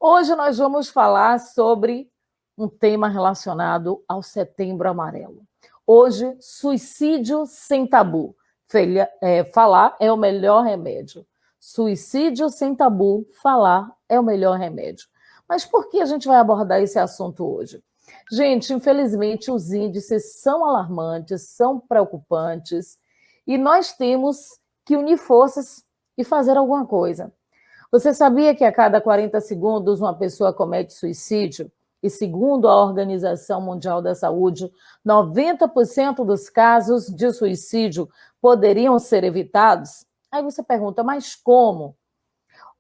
Hoje nós vamos falar sobre um tema relacionado ao Setembro Amarelo. Hoje, suicídio sem tabu. Falar é o melhor remédio. Suicídio sem tabu, falar é o melhor remédio. Mas por que a gente vai abordar esse assunto hoje? Gente, infelizmente os índices são alarmantes, são preocupantes, e nós temos que unir forças e fazer alguma coisa. Você sabia que a cada 40 segundos uma pessoa comete suicídio? E segundo a Organização Mundial da Saúde, 90% dos casos de suicídio poderiam ser evitados? Aí você pergunta, mas como?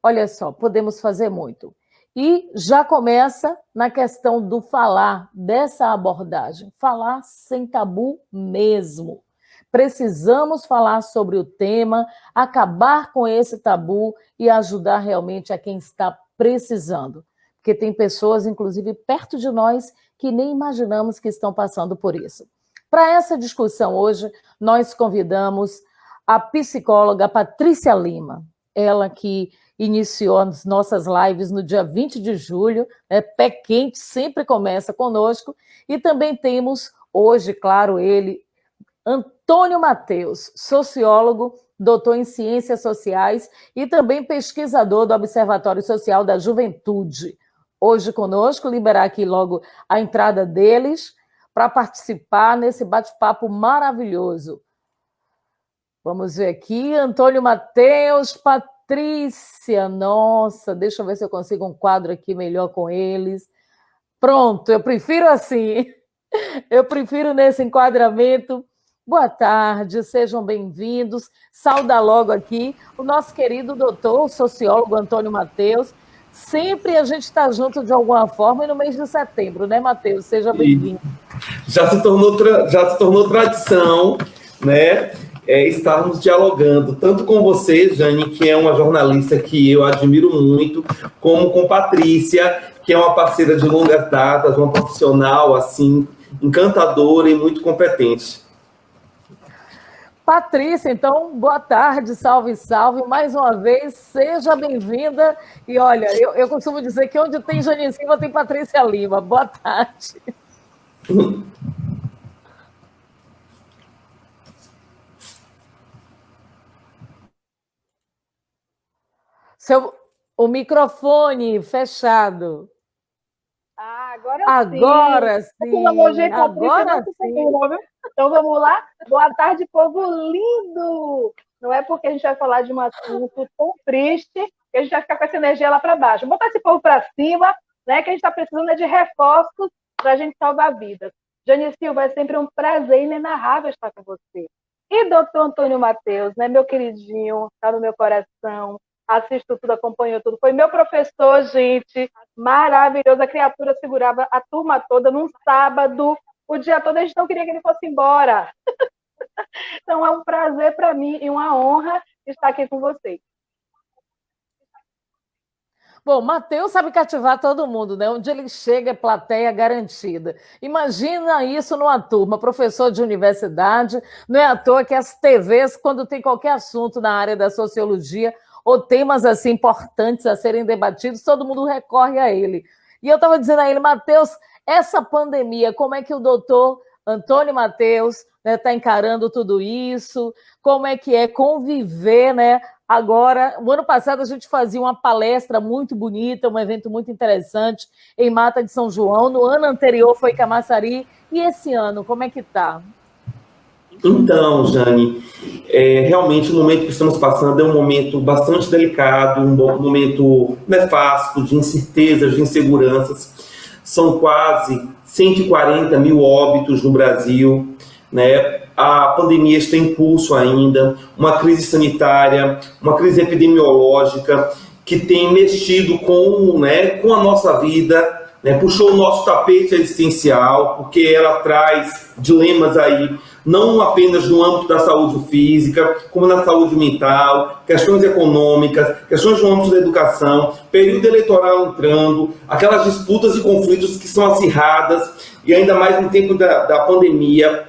Olha só, podemos fazer muito. E já começa na questão do falar, dessa abordagem. Falar sem tabu mesmo. Precisamos falar sobre o tema, acabar com esse tabu e ajudar realmente a quem está precisando. Porque tem pessoas, inclusive, perto de nós, que nem imaginamos que estão passando por isso. Para essa discussão hoje, nós convidamos a psicóloga Patrícia Lima, ela que iniciou as nossas lives no dia 20 de julho, pé quente, sempre começa conosco, e também temos hoje, claro, ele, Antônio Mateus, sociólogo, doutor em Ciências Sociais e também pesquisador do Observatório Social da Juventude. Hoje conosco, liberar aqui logo a entrada deles para participar nesse bate-papo maravilhoso. Vamos ver aqui, Antônio Mateus, Patrícia, nossa, deixa eu ver se eu consigo um quadro aqui melhor com eles. Pronto, eu prefiro assim, eu prefiro nesse enquadramento. Boa tarde, sejam bem-vindos. Sauda logo aqui o nosso querido doutor, o sociólogo Antônio Mateus. Sempre a gente está junto de alguma forma e no mês de setembro, né, Mateus? Seja bem-vindo. Já se tornou tradição, né, estarmos dialogando, tanto com você, Jane, que é uma jornalista que eu admiro muito, como com Patrícia, que é uma parceira de longas datas, uma profissional, assim, encantadora e muito competente. Patrícia, então, boa tarde, salve, salve, mais uma vez, seja bem-vinda, e olha, eu costumo dizer que onde tem Jane Silva tem Patrícia Lima, boa tarde. O microfone fechado. Agora sim. Agora sim. Então vamos lá. Boa tarde, povo lindo. Não é porque a gente vai falar de um assunto tão triste que a gente vai ficar com essa energia lá para baixo. Vamos botar esse povo para cima, né? Que a gente está precisando de reforços para a gente salvar vidas. Jane Silva, é sempre um prazer inenarrável estar com você. E doutor Antônio Mateus, né, meu queridinho, está no meu coração. Assisto tudo, acompanho tudo. Foi meu professor, gente, maravilhoso. A criatura segurava a turma toda num sábado, o dia todo a gente não queria que ele fosse embora. Então é um prazer para mim e uma honra estar aqui com vocês. Bom, Mateus sabe cativar todo mundo, né? Onde ele chega é plateia garantida. Imagina isso numa turma, professor de universidade, não é à toa que as TVs, quando tem qualquer assunto na área da sociologia, ou temas assim importantes a serem debatidos, todo mundo recorre a ele. E eu estava dizendo a ele, Mateus, essa pandemia, como é que o doutor Antônio Mateus está encarando tudo isso? Como é que é conviver, né? Agora, o ano passado a gente fazia uma palestra muito bonita, um evento muito interessante em Mata de São João. No ano anterior foi Camaçari. E esse ano, como é que está? Então, Jane, realmente o momento que estamos passando é um momento bastante delicado, um momento nefasto, de incertezas, de inseguranças. São quase 140 mil óbitos no Brasil, né? A pandemia está em curso ainda, uma crise sanitária, uma crise epidemiológica que tem mexido com a nossa vida, né? Puxou o nosso tapete existencial, porque ela traz dilemas aí, não apenas no âmbito da saúde física, como na saúde mental, questões econômicas, questões no âmbito da educação, período eleitoral entrando, aquelas disputas e conflitos que são acirradas, e ainda mais no tempo da pandemia.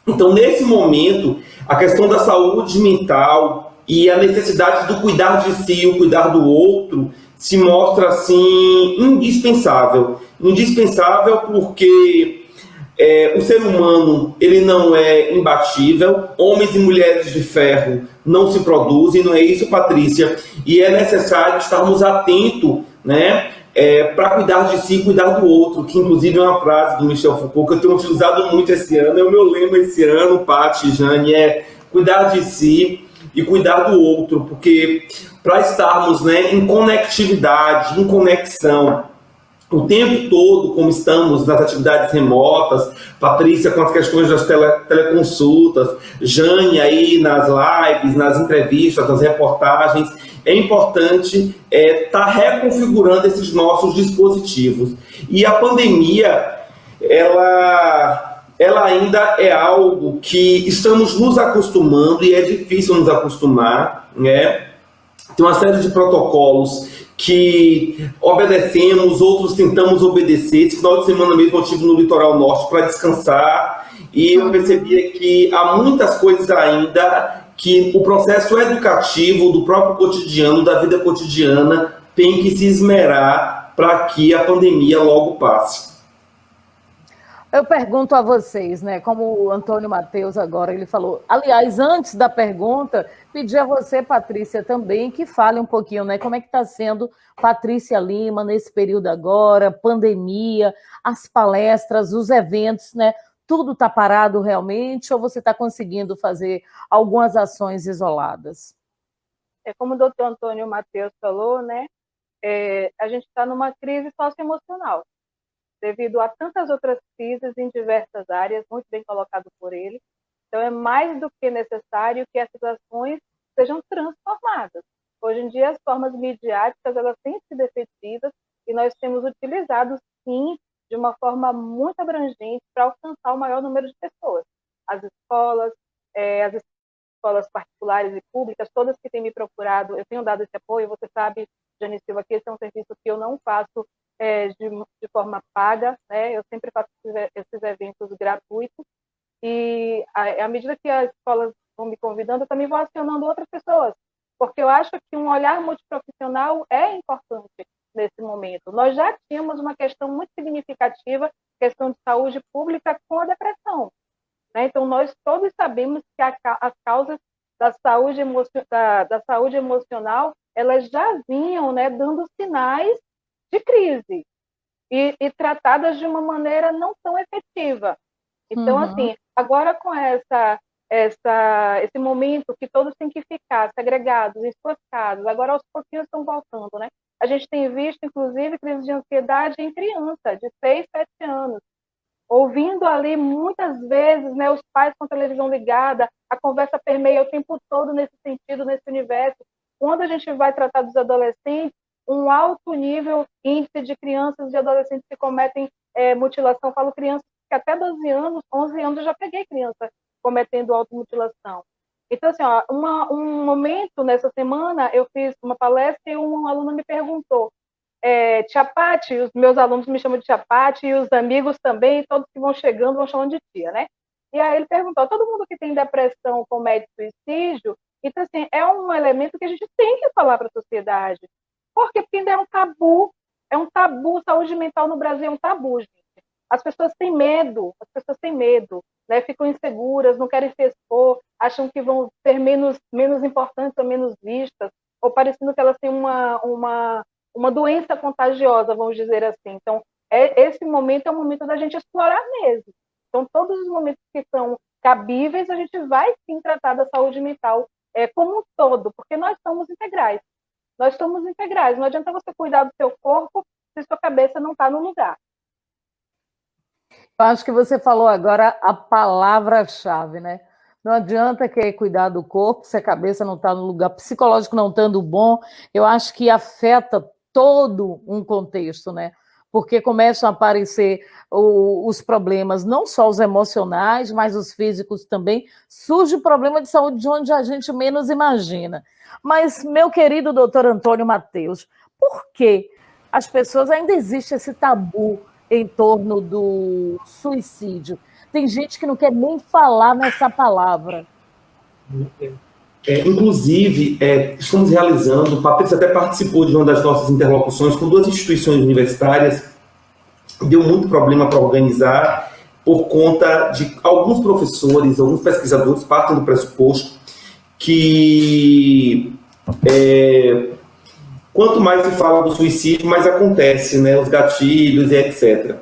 Então, nesse momento, a questão da saúde mental e a necessidade do cuidar de si, o cuidar do outro, se mostra assim indispensável. Indispensável porque o ser humano ele não é imbatível, homens e mulheres de ferro não se produzem, não é isso, Patrícia? E é necessário estarmos atentos, né, para cuidar de si e cuidar do outro, que inclusive é uma frase do Michel Foucault que eu tenho utilizado muito esse ano, é o meu lema esse ano, Paty, Jane, é cuidar de si e cuidar do outro, porque para estarmos, né, em conectividade, em conexão, o tempo todo, como estamos nas atividades remotas, Patrícia com as questões das teleconsultas, Jane aí nas lives, nas entrevistas, nas reportagens, é importante estar reconfigurando esses nossos dispositivos. E a pandemia, ela ainda é algo que estamos nos acostumando e é difícil nos acostumar, né? Tem uma série de protocolos que obedecemos, outros tentamos obedecer. Esse final de semana mesmo eu estive no litoral norte para descansar e eu percebia que há muitas coisas ainda que o processo educativo do próprio cotidiano, da vida cotidiana, tem que se esmerar para que a pandemia logo passe. Eu pergunto a vocês, né? Como o Antônio Matheus agora, ele falou. Aliás, antes da pergunta, pedi a você, Patrícia, também, que fale um pouquinho, né? Como é que está sendo Patrícia Lima nesse período agora, pandemia, as palestras, os eventos, né? Tudo está parado realmente ou você está conseguindo fazer algumas ações isoladas? Como o doutor Antônio Matheus falou, né? A gente está numa crise socioemocional, devido a tantas outras crises em diversas áreas, muito bem colocado por ele. Então, é mais do que necessário que essas ações sejam transformadas. Hoje em dia, as formas midiáticas, elas têm sido efetivas e nós temos utilizado, sim, de uma forma muito abrangente para alcançar o maior número de pessoas. As escolas particulares e públicas, todas que têm me procurado, eu tenho dado esse apoio, você sabe, Jane Silva, que esse é um serviço que eu não faço de forma paga, né? Eu sempre faço esses eventos gratuitos e à medida que as escolas vão me convidando, eu também vou acionando outras pessoas, porque eu acho que um olhar multiprofissional é importante nesse momento. Nós já tínhamos uma questão muito significativa, questão de saúde pública com a depressão, né? Então, nós todos sabemos que as causas da saúde emocional, elas já vinham, né, dando sinais de crise e tratadas de uma maneira não tão efetiva. Então, assim, agora com esse momento que todos têm que ficar segregados em suas casas, agora aos pouquinhos estão voltando, né? A gente tem visto, inclusive, crise de ansiedade em criança de 6, 7 anos, ouvindo ali muitas vezes, né, os pais com a televisão ligada, a conversa permeia o tempo todo nesse sentido, nesse universo. Quando a gente vai tratar dos adolescentes, um alto nível índice de crianças e adolescentes que cometem mutilação. Eu falo crianças que até 12 anos, 11 anos, eu já peguei criança cometendo automutilação. Então, assim, ó, um momento nessa semana, eu fiz uma palestra e um aluno me perguntou, Tia Paty, os meus alunos me chamam de Tia Paty, e os amigos também, todos que vão chegando vão chamando de tia, né? E aí ele perguntou, todo mundo que tem depressão comete suicídio? Então, assim, é um elemento que a gente tem que falar para a sociedade. Por quê? Porque ainda é um tabu, saúde mental no Brasil é um tabu, gente. As pessoas têm medo, né? Ficam inseguras, não querem se expor, acham que vão ser menos importantes ou menos vistas, ou parecendo que elas têm uma doença contagiosa, vamos dizer assim. Então, esse momento é o momento da gente explorar mesmo. Então, todos os momentos que são cabíveis, a gente vai sim tratar da saúde mental como um todo, porque nós somos integrais. Nós somos integrais. Não adianta você cuidar do seu corpo se sua cabeça não está no lugar. Eu acho que você falou agora a palavra-chave, né? Não adianta querer cuidar do corpo se a cabeça não está no lugar psicológico, não estando bom. Eu acho que afeta todo um contexto, né? Porque começam a aparecer os problemas, não só os emocionais, mas os físicos também. Surge problema de saúde de onde a gente menos imagina. Mas, meu querido doutor Antônio Matheus, por que as pessoas ainda existe esse tabu em torno do suicídio? Tem gente que não quer nem falar nessa palavra. Inclusive, estamos realizando, Patrícia até participou de uma das nossas interlocuções com 2 instituições universitárias, deu muito problema para organizar, por conta de alguns professores, alguns pesquisadores partem do pressuposto que quanto mais se fala do suicídio, mais acontece, né, os gatilhos e etc.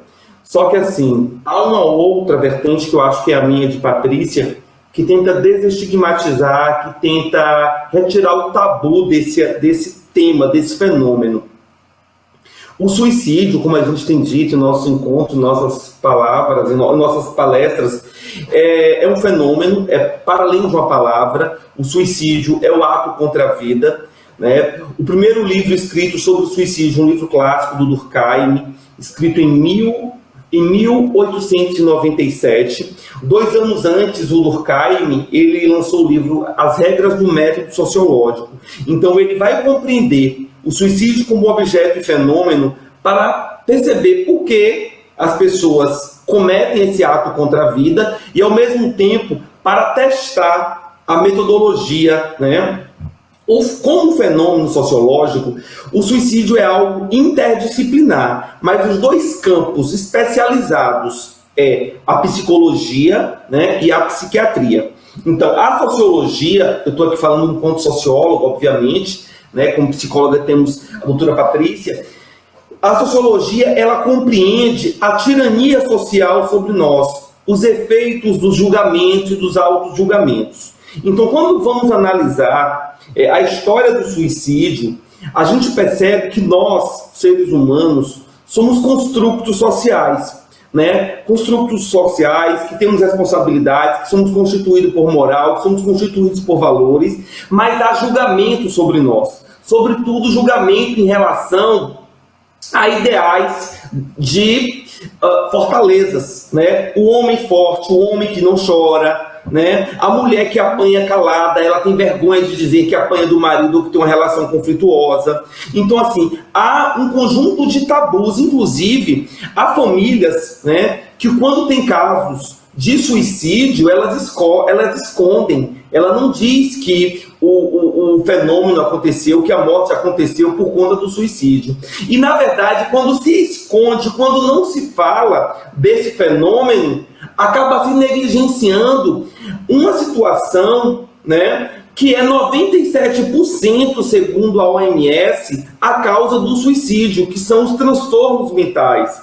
Só que, assim, há uma outra vertente que eu acho que é a minha de Patrícia, que tenta desestigmatizar, que tenta retirar o tabu desse tema, desse fenômeno. O suicídio, como a gente tem dito em nosso encontro, em nossas palavras, em nossas palestras, é um fenômeno, para além de uma palavra. O suicídio é o ato contra a vida, né? O primeiro livro escrito sobre o suicídio, um livro clássico do Durkheim, escrito em 1897, 2 anos antes, o Durkheim, ele lançou o livro As Regras do Método Sociológico. Então, ele vai compreender o suicídio como objeto e fenômeno para perceber por que as pessoas cometem esse ato contra a vida e, ao mesmo tempo, para testar a metodologia, né? Como fenômeno sociológico, o suicídio é algo interdisciplinar, mas os 2 campos especializados a psicologia, né, e a psiquiatria. Então, a sociologia, eu estou aqui falando enquanto sociólogo, obviamente, né, como psicóloga temos a doutora Patrícia, a sociologia, ela compreende a tirania social sobre nós, os efeitos dos julgamentos e dos auto-julgamentos. Então, quando vamos analisar a história do suicídio, a gente percebe que nós, seres humanos, somos construtos sociais, né? Construtos sociais, que temos responsabilidades, que somos constituídos por moral, que somos constituídos por valores, mas há julgamento sobre nós. Sobretudo, julgamento em relação a ideais de fortalezas, né? O homem forte, o homem que não chora, né? A mulher que apanha calada, ela tem vergonha de dizer que apanha do marido ou que tem uma relação conflituosa. Então, assim, há um conjunto de tabus, inclusive há famílias, né, que quando tem casos de suicídio, elas escondem. Ela não diz que o fenômeno aconteceu, que a morte aconteceu por conta do suicídio. E, na verdade, quando se esconde, quando não se fala desse fenômeno, acaba se negligenciando uma situação, né, que é 97%, segundo a OMS, a causa do suicídio, que são os transtornos mentais.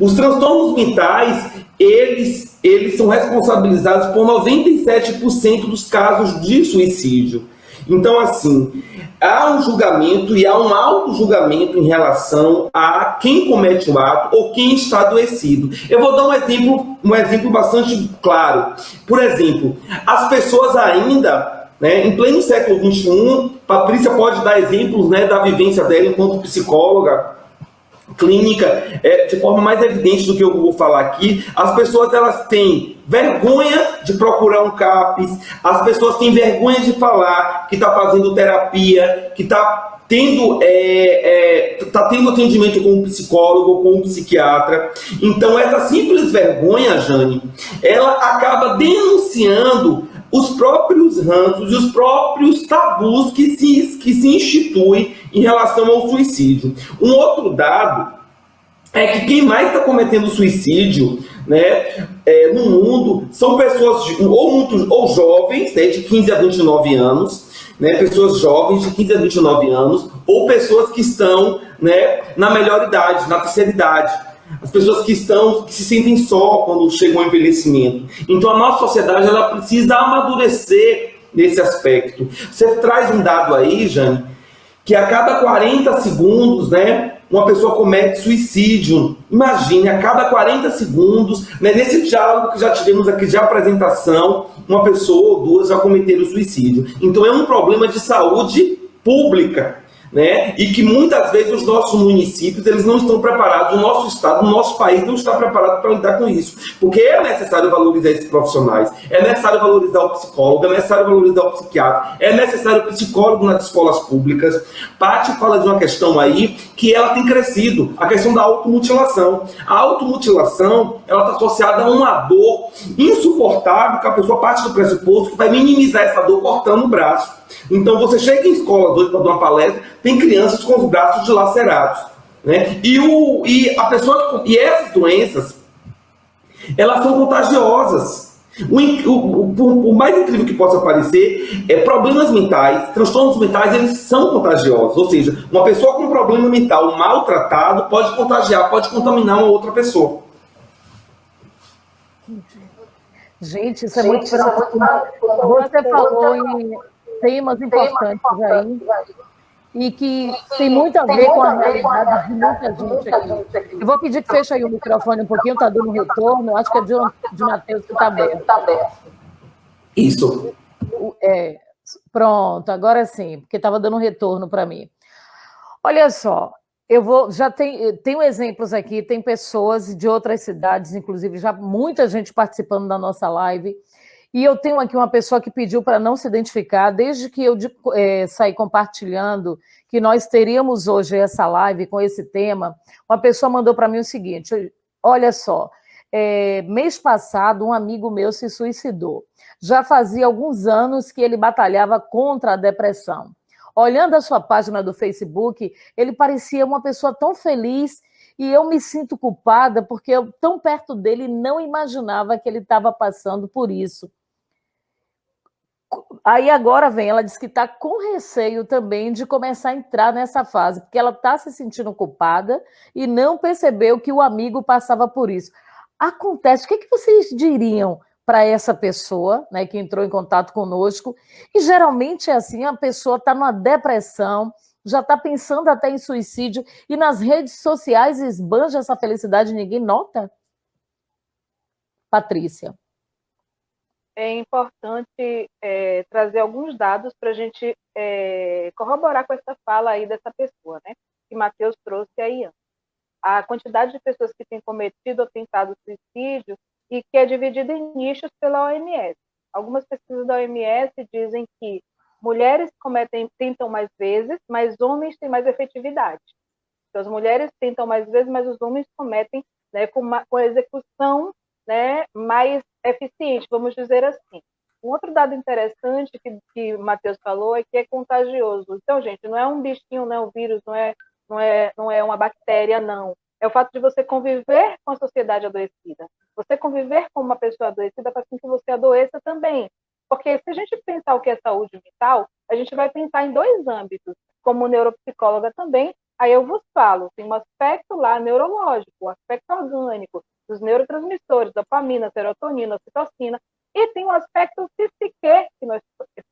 Os transtornos mentais, eles são responsabilizados por 97% dos casos de suicídio. Então, assim, há um julgamento e há um auto-julgamento em relação a quem comete o ato ou quem está adoecido. Eu vou dar um exemplo bastante claro. Por exemplo, as pessoas ainda, né, em pleno século XXI, Patrícia pode dar exemplos, né, da vivência dela enquanto psicóloga clínica, de forma mais evidente do que eu vou falar aqui. As pessoas, elas têm vergonha de procurar um CAPS, as pessoas têm vergonha de falar que está fazendo terapia, que está tendo atendimento com um psicólogo ou com um psiquiatra. Então, essa simples vergonha, Jane, ela acaba denunciando os próprios ranços e os próprios tabus que se instituem em relação ao suicídio. Um outro dado é que quem mais está cometendo suicídio, né, no mundo são pessoas ou jovens, né, de 15 a 29 anos, né, pessoas jovens de 15 a 29 anos, ou pessoas que estão, né, na melhor idade, na terceira idade. As pessoas que se sentem só quando chegam ao envelhecimento. Então a nossa sociedade, ela precisa amadurecer nesse aspecto. Você traz um dado aí, Jane, que a cada 40 segundos, né, uma pessoa comete suicídio. Imagine, a cada 40 segundos, né, nesse diálogo que já tivemos aqui de apresentação, uma pessoa ou 2 já cometeram suicídio. Então é um problema de saúde pública, né? E que muitas vezes os nossos municípios eles não estão preparados, o nosso estado, o nosso país não está preparado para lidar com isso, porque é necessário valorizar esses profissionais, é necessário valorizar o psicólogo, é necessário valorizar o psiquiatra, é necessário o psicólogo nas escolas públicas. Paty fala de uma questão aí que ela tem crescido, a questão da automutilação. A automutilação, ela está associada a uma dor insuportável, que a pessoa parte do pressuposto que vai minimizar essa dor cortando o braço. Então, você chega em escolas hoje para dar uma palestra, tem crianças com os braços dilacerados, né? E essas doenças, elas são contagiosas. O mais incrível que possa parecer é problemas mentais, transtornos mentais, eles são contagiosos. Ou seja, uma pessoa com um problema mental maltratado pode contagiar, pode contaminar uma outra pessoa. Gente, isso é muito preocupante. Você falou em temas importantes aí e que tem muito a ver com a realidade de muita gente aqui. Eu vou pedir que feche aí o microfone um pouquinho, está dando um retorno. Acho que é de Matheus que está aberto. Isso. Pronto, agora sim, porque estava dando um retorno para mim. Olha só, tenho exemplos aqui, tem pessoas de outras cidades, inclusive já muita gente participando da nossa live, e eu tenho aqui uma pessoa que pediu para não se identificar, desde que eu saí compartilhando que nós teríamos hoje essa live com esse tema, uma pessoa mandou para mim o seguinte, olha só, mês passado um amigo meu se suicidou, já fazia alguns anos que ele batalhava contra a depressão. Olhando a sua página do Facebook, ele parecia uma pessoa tão feliz e eu me sinto culpada porque eu, tão perto dele, não imaginava que ele estava passando por isso. Aí agora ela diz que está com receio também de começar a entrar nessa fase, porque ela está se sentindo culpada e não percebeu que o amigo passava por isso. Acontece, o que vocês diriam para essa pessoa, né, que entrou em contato conosco, e geralmente é assim, a pessoa está numa depressão, já está pensando até em suicídio, e nas redes sociais esbanja essa felicidade, ninguém nota? Patrícia. É importante trazer alguns dados para a gente corroborar com essa fala aí dessa pessoa, né, que Matheus trouxe aí antes. A quantidade de pessoas que têm cometido ou tentado suicídio e que é dividida em nichos pela OMS. Algumas pesquisas da OMS dizem que mulheres tentam mais vezes, mas homens têm mais efetividade. Então, as mulheres tentam mais vezes, mas os homens cometem, né, com a execução, né, mais eficiente, vamos dizer assim. Um outro dado interessante que o Matheus falou é que é contagioso. Então, gente, não é um bichinho, não é um vírus, não é uma bactéria, não. É o fato de você conviver com a sociedade adoecida. Você conviver com uma pessoa adoecida faz com que você adoeça também. Porque se a gente pensar o que é saúde mental, a gente vai pensar em dois âmbitos. Como neuropsicóloga também, aí eu vos falo, tem um aspecto lá neurológico, o aspecto orgânico, dos neurotransmissores, dopamina, serotonina, ocitocina, e tem um aspecto psique, que nós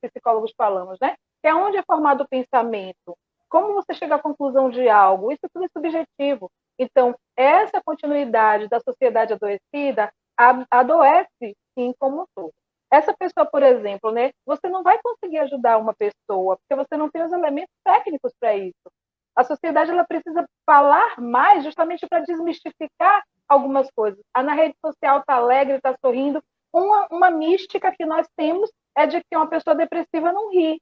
psicólogos falamos, né? Que é onde é formado o pensamento. Como você chega à conclusão de algo? Isso tudo é subjetivo. Então, essa continuidade da sociedade adoecida adoece, sim, como um todo. Essa pessoa, por exemplo, né, você não vai conseguir ajudar uma pessoa, porque você não tem os elementos técnicos para isso. A sociedade ela precisa falar mais justamente para desmistificar algumas coisas. Na rede social está alegre, está sorrindo. Uma mística que nós temos é de que uma pessoa depressiva não ri.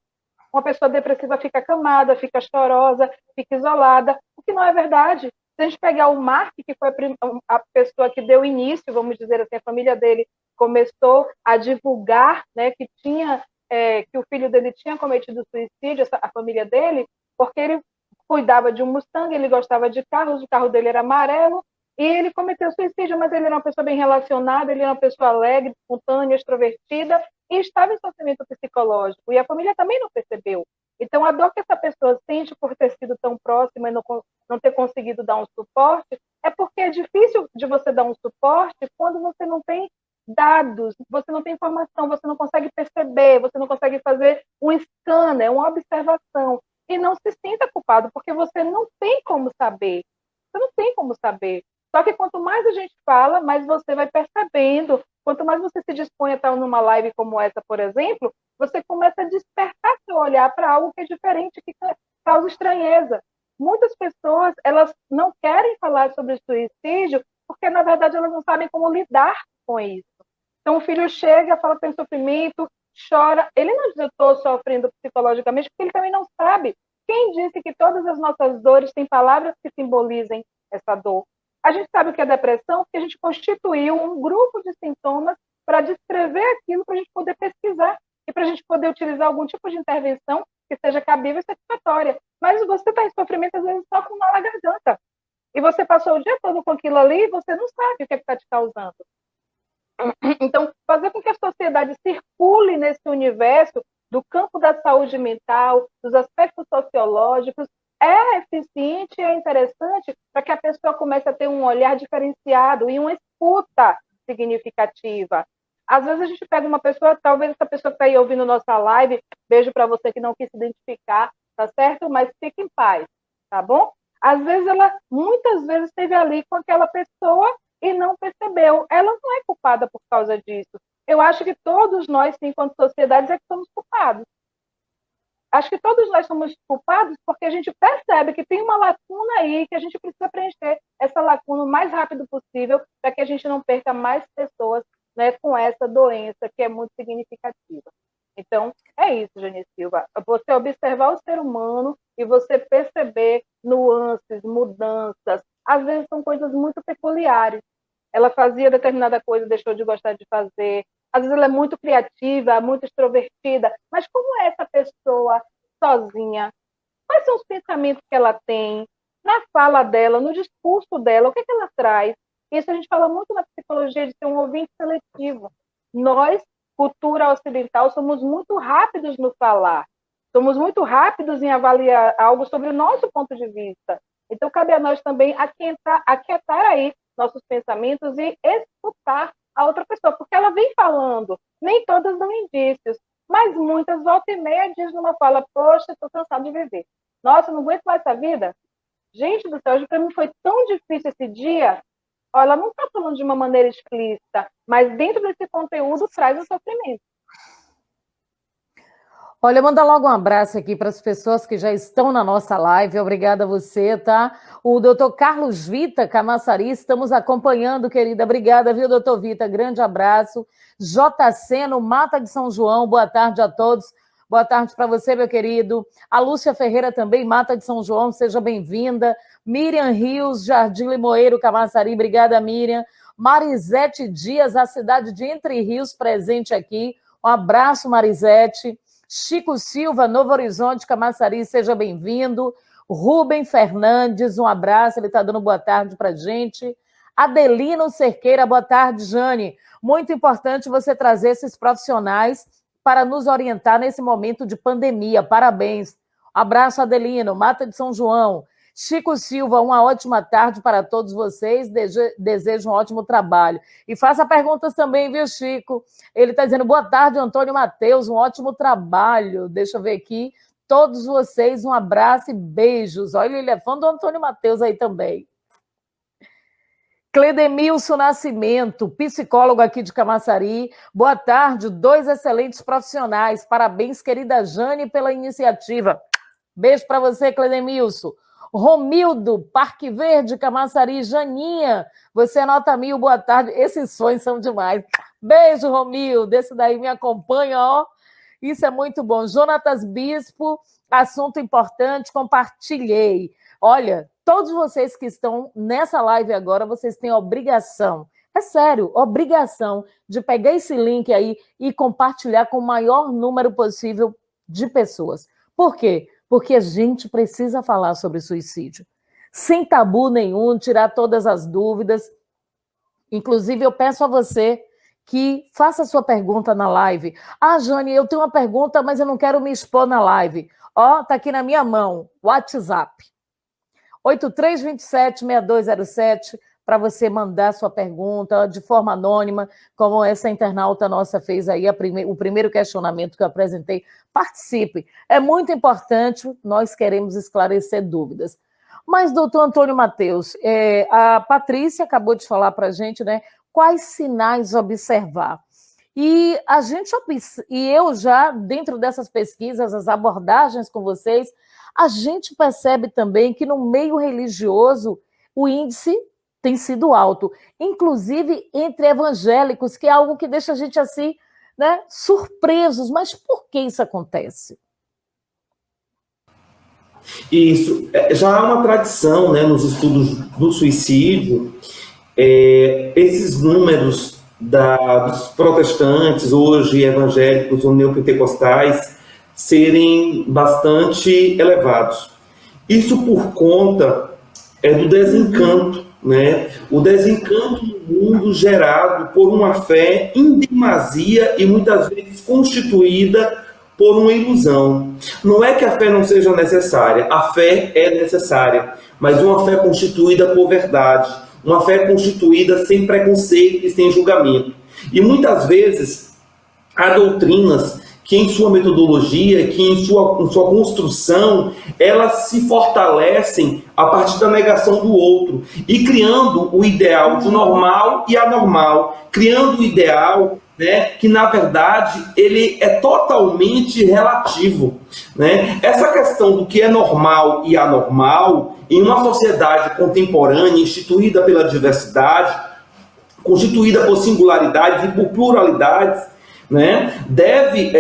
Uma pessoa depressiva fica acamada, fica chorosa, fica isolada, o que não é verdade. Se a gente pegar o Mark, que foi a pessoa que deu início, vamos dizer assim, a família dele começou a divulgar, né, que o filho dele tinha cometido suicídio, a família dele, porque ele cuidava de um Mustang, ele gostava de carros, o carro dele era amarelo, e ele cometeu suicídio, mas ele era uma pessoa bem relacionada, ele era uma pessoa alegre, espontânea, extrovertida, e estava em sofrimento psicológico, e a família também não percebeu. Então, a dor que essa pessoa sente por ter sido tão próxima e não ter conseguido dar um suporte, é porque é difícil de você dar um suporte quando você não tem dados, você não tem informação, você não consegue perceber, você não consegue fazer um scanner, uma observação. E não se sinta culpado, porque você não tem como saber. Você não tem como saber. Só que quanto mais a gente fala, mais você vai percebendo. Quanto mais você se dispõe a estar numa live como essa, por exemplo, você começa a despertar seu olhar para algo que é diferente, causa estranheza. Muitas pessoas, elas não querem falar sobre suicídio porque, na verdade, elas não sabem como lidar com isso. Então, o filho chega, fala que tem sofrimento, chora. Ele não diz eu estou sofrendo psicologicamente, porque ele também não sabe. Quem disse que todas as nossas dores têm palavras que simbolizem essa dor? A gente sabe o que é depressão porque a gente constituiu um grupo de sintomas para descrever aquilo para a gente poder pesquisar e para a gente poder utilizar algum tipo de intervenção que seja cabível e satisfatória. Mas você está em sofrimento, às vezes, só com uma garganta. E você passou o dia todo com aquilo ali e você não sabe o que está te causando. Então, fazer com que a sociedade circule nesse universo do campo da saúde mental, dos aspectos sociológicos, é eficiente e é interessante para que a pessoa comece a ter um olhar diferenciado e uma escuta significativa. Às vezes a gente pega uma pessoa, talvez essa pessoa que está aí ouvindo nossa live, beijo para você que não quis se identificar, tá certo? Mas fique em paz, tá bom? Às vezes ela, muitas vezes, esteve ali com aquela pessoa e não percebeu. Ela não é culpada por causa disso. Eu acho que todos nós, enquanto sociedades, é que somos culpados. Acho que todos nós somos culpados porque a gente percebe que tem uma lacuna aí, que a gente precisa preencher essa lacuna o mais rápido possível para que a gente não perca mais pessoas, né, com essa doença que é muito significativa. Então, é isso, Jane Silva. Você observar o ser humano e você perceber nuances, mudanças. Às vezes são coisas muito peculiares. Ela fazia determinada coisa, deixou de gostar de fazer. Às vezes ela é muito criativa, muito extrovertida. Mas como é essa pessoa sozinha? Quais são os pensamentos que ela tem? Na fala dela, no discurso dela, o que ela traz? Isso a gente fala muito na psicologia de ser um ouvinte seletivo. Nós, cultura ocidental, somos muito rápidos no falar. Somos muito rápidos em avaliar algo sobre o nosso ponto de vista. Então, cabe a nós também aquietar aí nossos pensamentos e escutar a outra pessoa, porque ela vem falando, nem todas dão indícios, mas muitas, volta e meia, diz numa fala, poxa, estou cansado de viver. Nossa, não aguento mais essa vida. Gente do céu, hoje para mim foi tão difícil esse dia. Olha, ela não está falando de uma maneira explícita, mas dentro desse conteúdo traz o sofrimento. Olha, manda logo um abraço aqui para as pessoas que já estão na nossa live. Obrigada a você, tá? O doutor Carlos Vita Camaçari, estamos acompanhando, querida. Obrigada, viu, doutor Vita? Grande abraço. JC no Mata de São João, boa tarde a todos. Boa tarde para você, meu querido. A Lúcia Ferreira também, Mata de São João, seja bem-vinda. Miriam Rios, Jardim Limoeiro, Camaçari, obrigada, Miriam. Marisete Dias, a cidade de Entre Rios, presente aqui. Um abraço, Marisete. Chico Silva, Novo Horizonte, Camaçari, seja bem-vindo. Rubem Fernandes, um abraço, ele está dando boa tarde para a gente. Adelino Cerqueira, boa tarde, Jane. Muito importante você trazer esses profissionais para nos orientar nesse momento de pandemia. Parabéns. Abraço, Adelino. Mata de São João. Chico Silva, uma ótima tarde para todos vocês. Desejo um ótimo trabalho. E faça perguntas também, viu, Chico? Ele está dizendo, boa tarde, Antônio Matheus, um ótimo trabalho. Deixa eu ver aqui. Todos vocês, um abraço e beijos. Olha, ele é fã do Antônio Matheus aí também. Cledemilson Nascimento, psicólogo aqui de Camaçari. Boa tarde, 2 excelentes profissionais. Parabéns, querida Jane, pela iniciativa. Beijo para você, Cledemilson. Romildo, Parque Verde, Camaçari. Janinha, você é nota 1000, boa tarde. Esses sonhos são demais. Beijo, Romildo. Esse daí me acompanha, ó. Isso é muito bom. Jonatas Bispo, assunto importante, compartilhei. Olha, todos vocês que estão nessa live agora, vocês têm obrigação, é sério, obrigação de pegar esse link aí e compartilhar com o maior número possível de pessoas. Por quê? Porque a gente precisa falar sobre suicídio. Sem tabu nenhum, tirar todas as dúvidas. Inclusive, eu peço a você que faça a sua pergunta na live. Ah, Jane, eu tenho uma pergunta, mas eu não quero me expor na live. Ó, tá aqui na minha mão, WhatsApp. 8327-6207, para você mandar sua pergunta de forma anônima, como essa internauta nossa fez aí, o primeiro questionamento que eu apresentei. Participe. É muito importante, nós queremos esclarecer dúvidas. Mas, doutor Antônio Matheus, a Patrícia acabou de falar para a gente, né, quais sinais observar. E eu já, dentro dessas pesquisas, as abordagens com vocês, a gente percebe também que no meio religioso o índice tem sido alto, inclusive entre evangélicos, que é algo que deixa a gente assim, né, surpresos. Mas por que isso acontece? Isso, já há uma tradição, né, nos estudos do suicídio, esses números dos protestantes, hoje evangélicos ou neopentecostais, serem bastante elevados. Isso por conta do desencanto, né? O desencanto no mundo gerado por uma fé em demasia e muitas vezes constituída por uma ilusão. Não é que a fé não seja necessária, a fé é necessária, mas uma fé constituída por verdade, uma fé constituída sem preconceito e sem julgamento. E muitas vezes há doutrinas que em sua metodologia, que em sua construção, elas se fortalecem a partir da negação do outro e criando o ideal de normal e anormal, criando o ideal, né, que na verdade ele é totalmente relativo, né? Essa questão do que é normal e anormal em uma sociedade contemporânea instituída pela diversidade, constituída por singularidades e por pluralidades, né, deve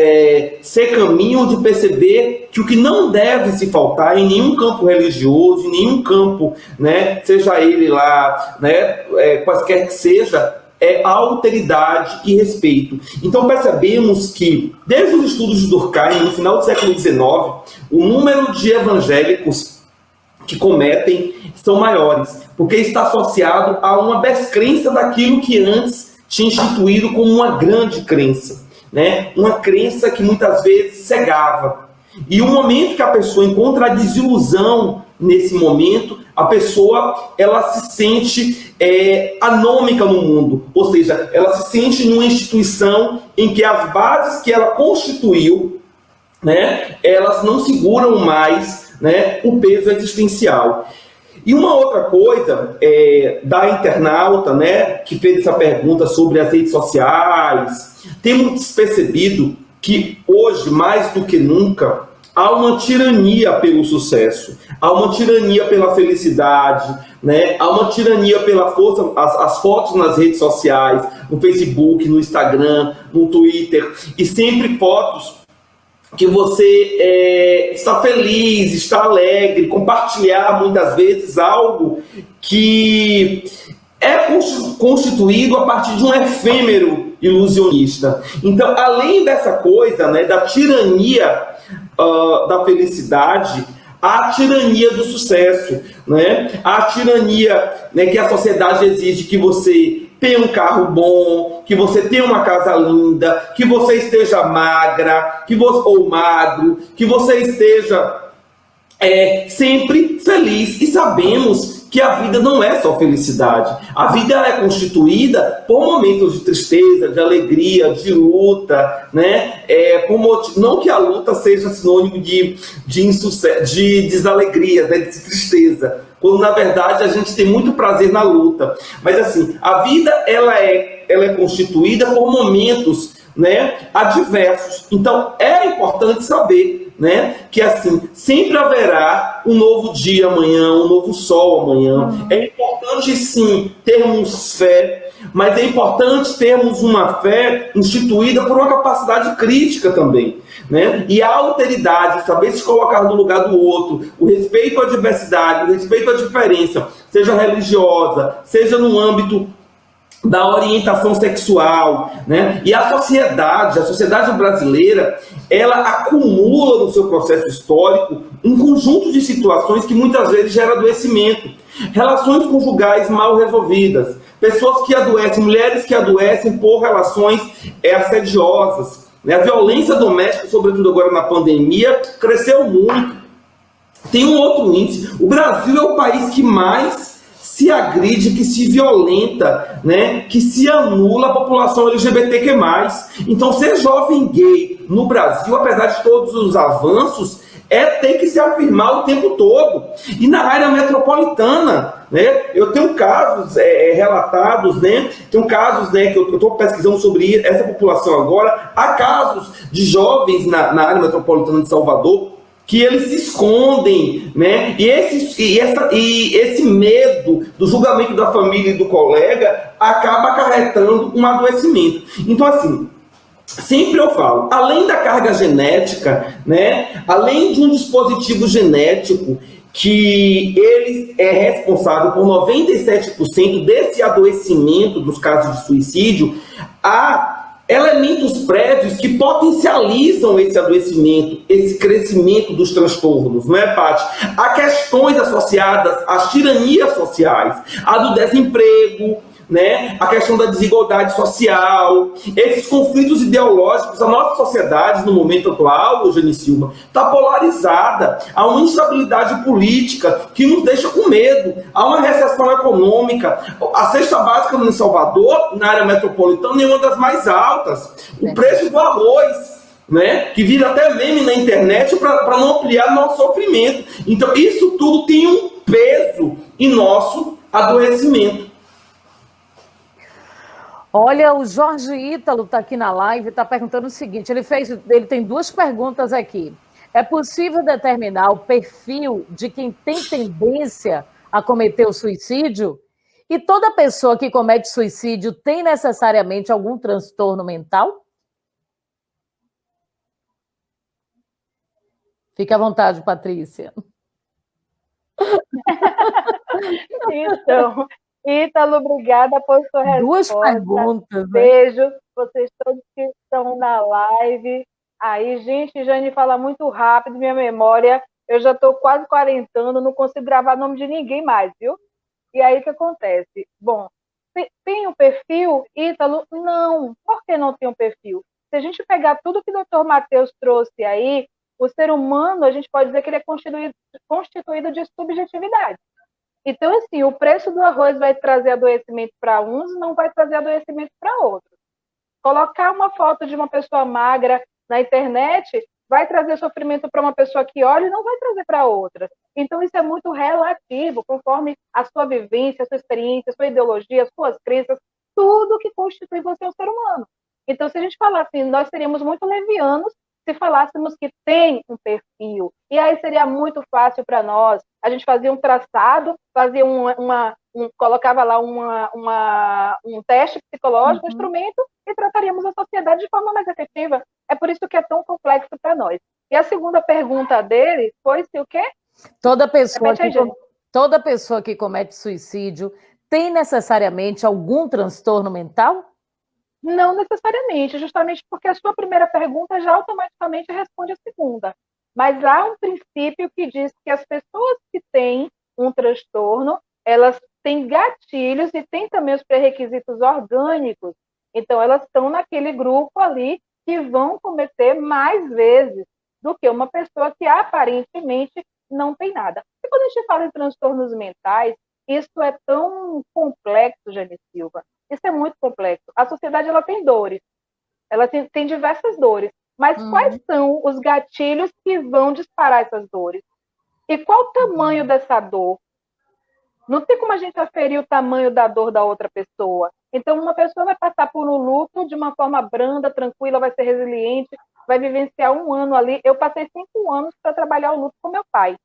ser caminho de perceber que o que não deve se faltar em nenhum campo religioso, em nenhum campo, né, seja ele lá, né, quaisquer que seja, é alteridade e respeito. Então percebemos que, desde os estudos de Durkheim, no final do século XIX, o número de evangélicos que cometem são maiores, porque está associado a uma descrença daquilo que antes tinha instituído como uma grande crença, né? Uma crença que muitas vezes cegava. E o momento que a pessoa encontra a desilusão nesse momento, a pessoa ela se sente anômica no mundo, ou seja, ela se sente numa instituição em que as bases que ela constituiu, né, elas não seguram mais, né, o peso existencial. E uma outra coisa da internauta, né, que fez essa pergunta sobre as redes sociais, temos percebido que hoje, mais do que nunca, há uma tirania pelo sucesso, há uma tirania pela felicidade, né? Há uma tirania pela força, as fotos nas redes sociais, no Facebook, no Instagram, no Twitter, e sempre fotos que você está feliz, está alegre, compartilhar muitas vezes algo que é constituído a partir de um efêmero ilusionista. Então, além dessa coisa, né, da tirania da felicidade, há a tirania do sucesso, né? A tirania, né, que a sociedade exige que você tenha um carro bom, que você tenha uma casa linda, que você esteja magra, ou magro, que você esteja sempre feliz. E sabemos que a vida não é só felicidade. A vida é constituída por momentos de tristeza, de alegria, de luta, né? Não que a luta seja sinônimo de desalegria, né? De tristeza, quando na verdade a gente tem muito prazer na luta. Mas assim, a vida ela é constituída por momentos, né, adversos. Então é importante saber, né, que assim, sempre haverá um novo dia amanhã, um novo sol amanhã. É importante sim termos fé, mas é importante termos uma fé instituída por uma capacidade crítica também, né? E a alteridade, saber se colocar no lugar do outro, o respeito à diversidade, o respeito à diferença, seja religiosa, seja no âmbito da orientação sexual, né? E a sociedade brasileira, ela acumula no seu processo histórico um conjunto de situações que muitas vezes gera adoecimento, relações conjugais mal resolvidas, pessoas que adoecem, mulheres que adoecem por relações assediosas, né? A violência doméstica, sobretudo agora na pandemia, cresceu muito. Tem um outro índice. O Brasil é o país que mais se agride, que se violenta, né, que se anula a população LGBTQ+. Então, ser jovem gay no Brasil, apesar de todos os avanços, tem que se afirmar o tempo todo. E na área metropolitana, né, eu tenho casos relatados, né, tenho casos, né, que eu estou pesquisando sobre essa população agora, há casos de jovens na área metropolitana de Salvador que eles se escondem, né? E esse medo do julgamento da família e do colega acaba acarretando um adoecimento. Então, assim, sempre eu falo, além da carga genética, né? Além de um dispositivo genético que ele é responsável por 97% desse adoecimento dos casos de suicídio, há elementos prévios que potencializam esse adoecimento, esse crescimento dos transtornos, não é, Paty? Há questões associadas às tiranias sociais, a do desemprego, né? A questão da desigualdade social, esses conflitos ideológicos. A nossa sociedade, no momento atual, Jane Silva, está polarizada. Há uma instabilidade política que nos deixa com medo. Há uma recessão econômica. A cesta básica no Salvador, na área metropolitana, é uma das mais altas. O preço do arroz, né, que vira até meme na internet para não ampliar nosso sofrimento. Então, isso tudo tem um peso em nosso adoecimento. Olha, o Jorge Ítalo está aqui na live, está perguntando o seguinte, ele tem duas perguntas aqui. É possível determinar o perfil de quem tem tendência a cometer o suicídio? E toda pessoa que comete suicídio tem necessariamente algum transtorno mental? Fique à vontade, Patrícia. Então, Ítalo, obrigada por sua resposta. Duas perguntas, né? Beijo, vocês todos que estão na live. Aí, gente, Jane fala muito rápido, minha memória, eu já estou quase quarentando, não consigo gravar nome de ninguém mais, viu? E aí, o que acontece? Bom, tem um perfil, Ítalo? Não. Por que não tem um perfil? Se a gente pegar tudo que o doutor Matheus trouxe aí, o ser humano, a gente pode dizer que ele é constituído de subjetividade. Então, assim, o preço do arroz vai trazer adoecimento para uns, não vai trazer adoecimento para outros. Colocar uma foto de uma pessoa magra na internet vai trazer sofrimento para uma pessoa que olha e não vai trazer para outra. Então, isso é muito relativo, conforme a sua vivência, a sua experiência, a sua ideologia, as suas crenças, tudo que constitui você um ser humano. Então, se a gente falar assim, nós seríamos muito levianos se falássemos que tem um perfil. E aí seria muito fácil para nós. A gente fazia um traçado, fazia colocava lá um teste psicológico, um instrumento, e trataríamos a sociedade de forma mais efetiva. É por isso que é tão complexo para nós. E a segunda pergunta dele foi se o quê? Toda pessoa que comete suicídio tem necessariamente algum transtorno mental? Não necessariamente, justamente porque a sua primeira pergunta já automaticamente responde a segunda. Mas há um princípio que diz que as pessoas que têm um transtorno, elas têm gatilhos e têm também os pré-requisitos orgânicos. Então, elas estão naquele grupo ali que vão cometer mais vezes do que uma pessoa que aparentemente não tem nada. E quando a gente fala em transtornos mentais, isso é tão complexo, Jane Silva. Isso é muito complexo. A sociedade ela tem dores, ela tem diversas dores, mas quais são os gatilhos que vão disparar essas dores? E qual o tamanho dessa dor? Não tem como a gente aferir o tamanho da dor da outra pessoa. Então, uma pessoa vai passar por um luto de uma forma branda, tranquila, vai ser resiliente, vai vivenciar um ano ali. Eu passei 5 anos para trabalhar o luto com meu pai.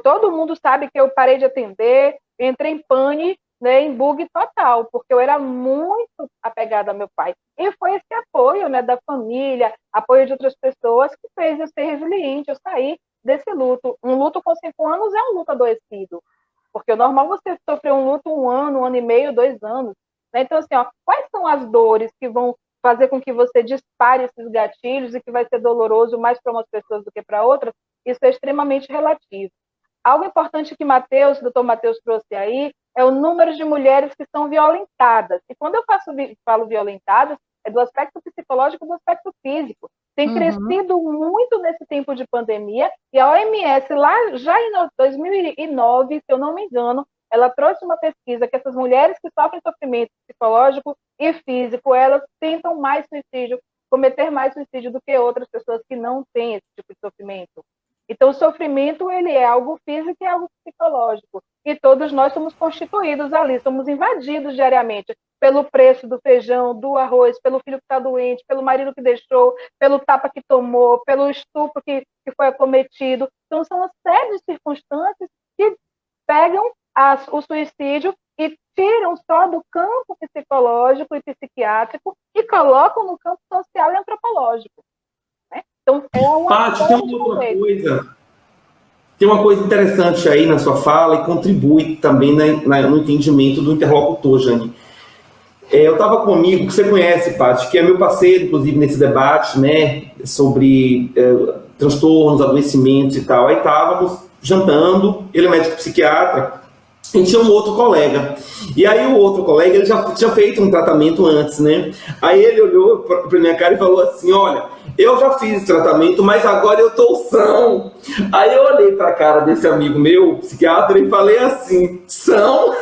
Todo mundo sabe que eu parei de atender, entrei em pane, né, em bug total, porque eu era muito apegada ao meu pai. E foi esse apoio, né, da família, apoio de outras pessoas, que fez eu ser resiliente, eu sair desse luto. Um luto com 5 anos é um luto adoecido, porque o normal é você sofrer um luto 1 ano, 1 ano e meio, 2 anos. Né? Então, assim, quais são as dores que vão fazer com que você dispare esses gatilhos e que vai ser doloroso mais para umas pessoas do que para outras? Isso é extremamente relativo. Algo importante que o doutor Matheus trouxe aí é o número de mulheres que são violentadas. E quando eu falo violentadas, é do aspecto psicológico e do aspecto físico. Tem crescido muito nesse tempo de pandemia, e a OMS, lá já em 2009, se eu não me engano, ela trouxe uma pesquisa que essas mulheres que sofrem sofrimento psicológico e físico, elas tentam mais suicídio, cometer mais suicídio do que outras pessoas que não têm esse tipo de sofrimento. Então, o sofrimento, ele é algo físico e algo psicológico. E todos nós somos constituídos ali, somos invadidos diariamente. pelo preço do feijão, do arroz, pelo filho que está doente, pelo marido que deixou, pelo tapa que tomou, pelo estupro que foi acometido. Então, são uma série de circunstâncias que pegam o suicídio e tiram só do campo psicológico e psiquiátrico e colocam no campo social e antropológico. Né? Então, é uma Paty, tem uma coisa interessante aí na sua fala e contribui também no entendimento do interlocutor, Jane. Eu estava com um amigo que você conhece, Paty, que é meu parceiro, inclusive, nesse debate, né, sobre transtornos, adoecimentos e tal. Aí estávamos jantando, ele é médico psiquiatra, e tinha um outro colega. E aí o outro colega, ele já tinha feito um tratamento antes, né? Aí ele olhou para minha cara e falou assim, olha, eu já fiz o tratamento, mas agora eu tô são. Aí eu olhei para a cara desse amigo meu, psiquiatra, e falei assim, são?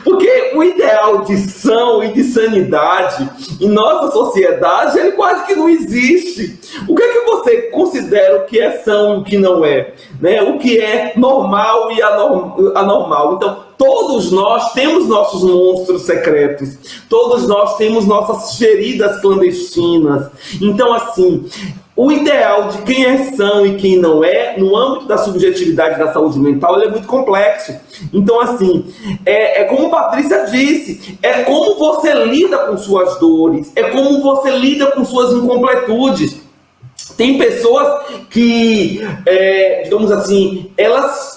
Porque o ideal de são e de sanidade em nossa sociedade, ele quase que não existe. O que é que você considera o que é são e o que não é? Né? O que é normal e anormal. Então, todos nós temos nossos monstros secretos. Todos nós temos nossas feridas clandestinas. Então, assim, o ideal de quem é são e quem não é, no âmbito da subjetividade da saúde mental, ele é muito complexo. Então, assim, é como Patrícia disse, é como você lida com suas dores, é como você lida com suas incompletudes. Tem pessoas que, digamos assim,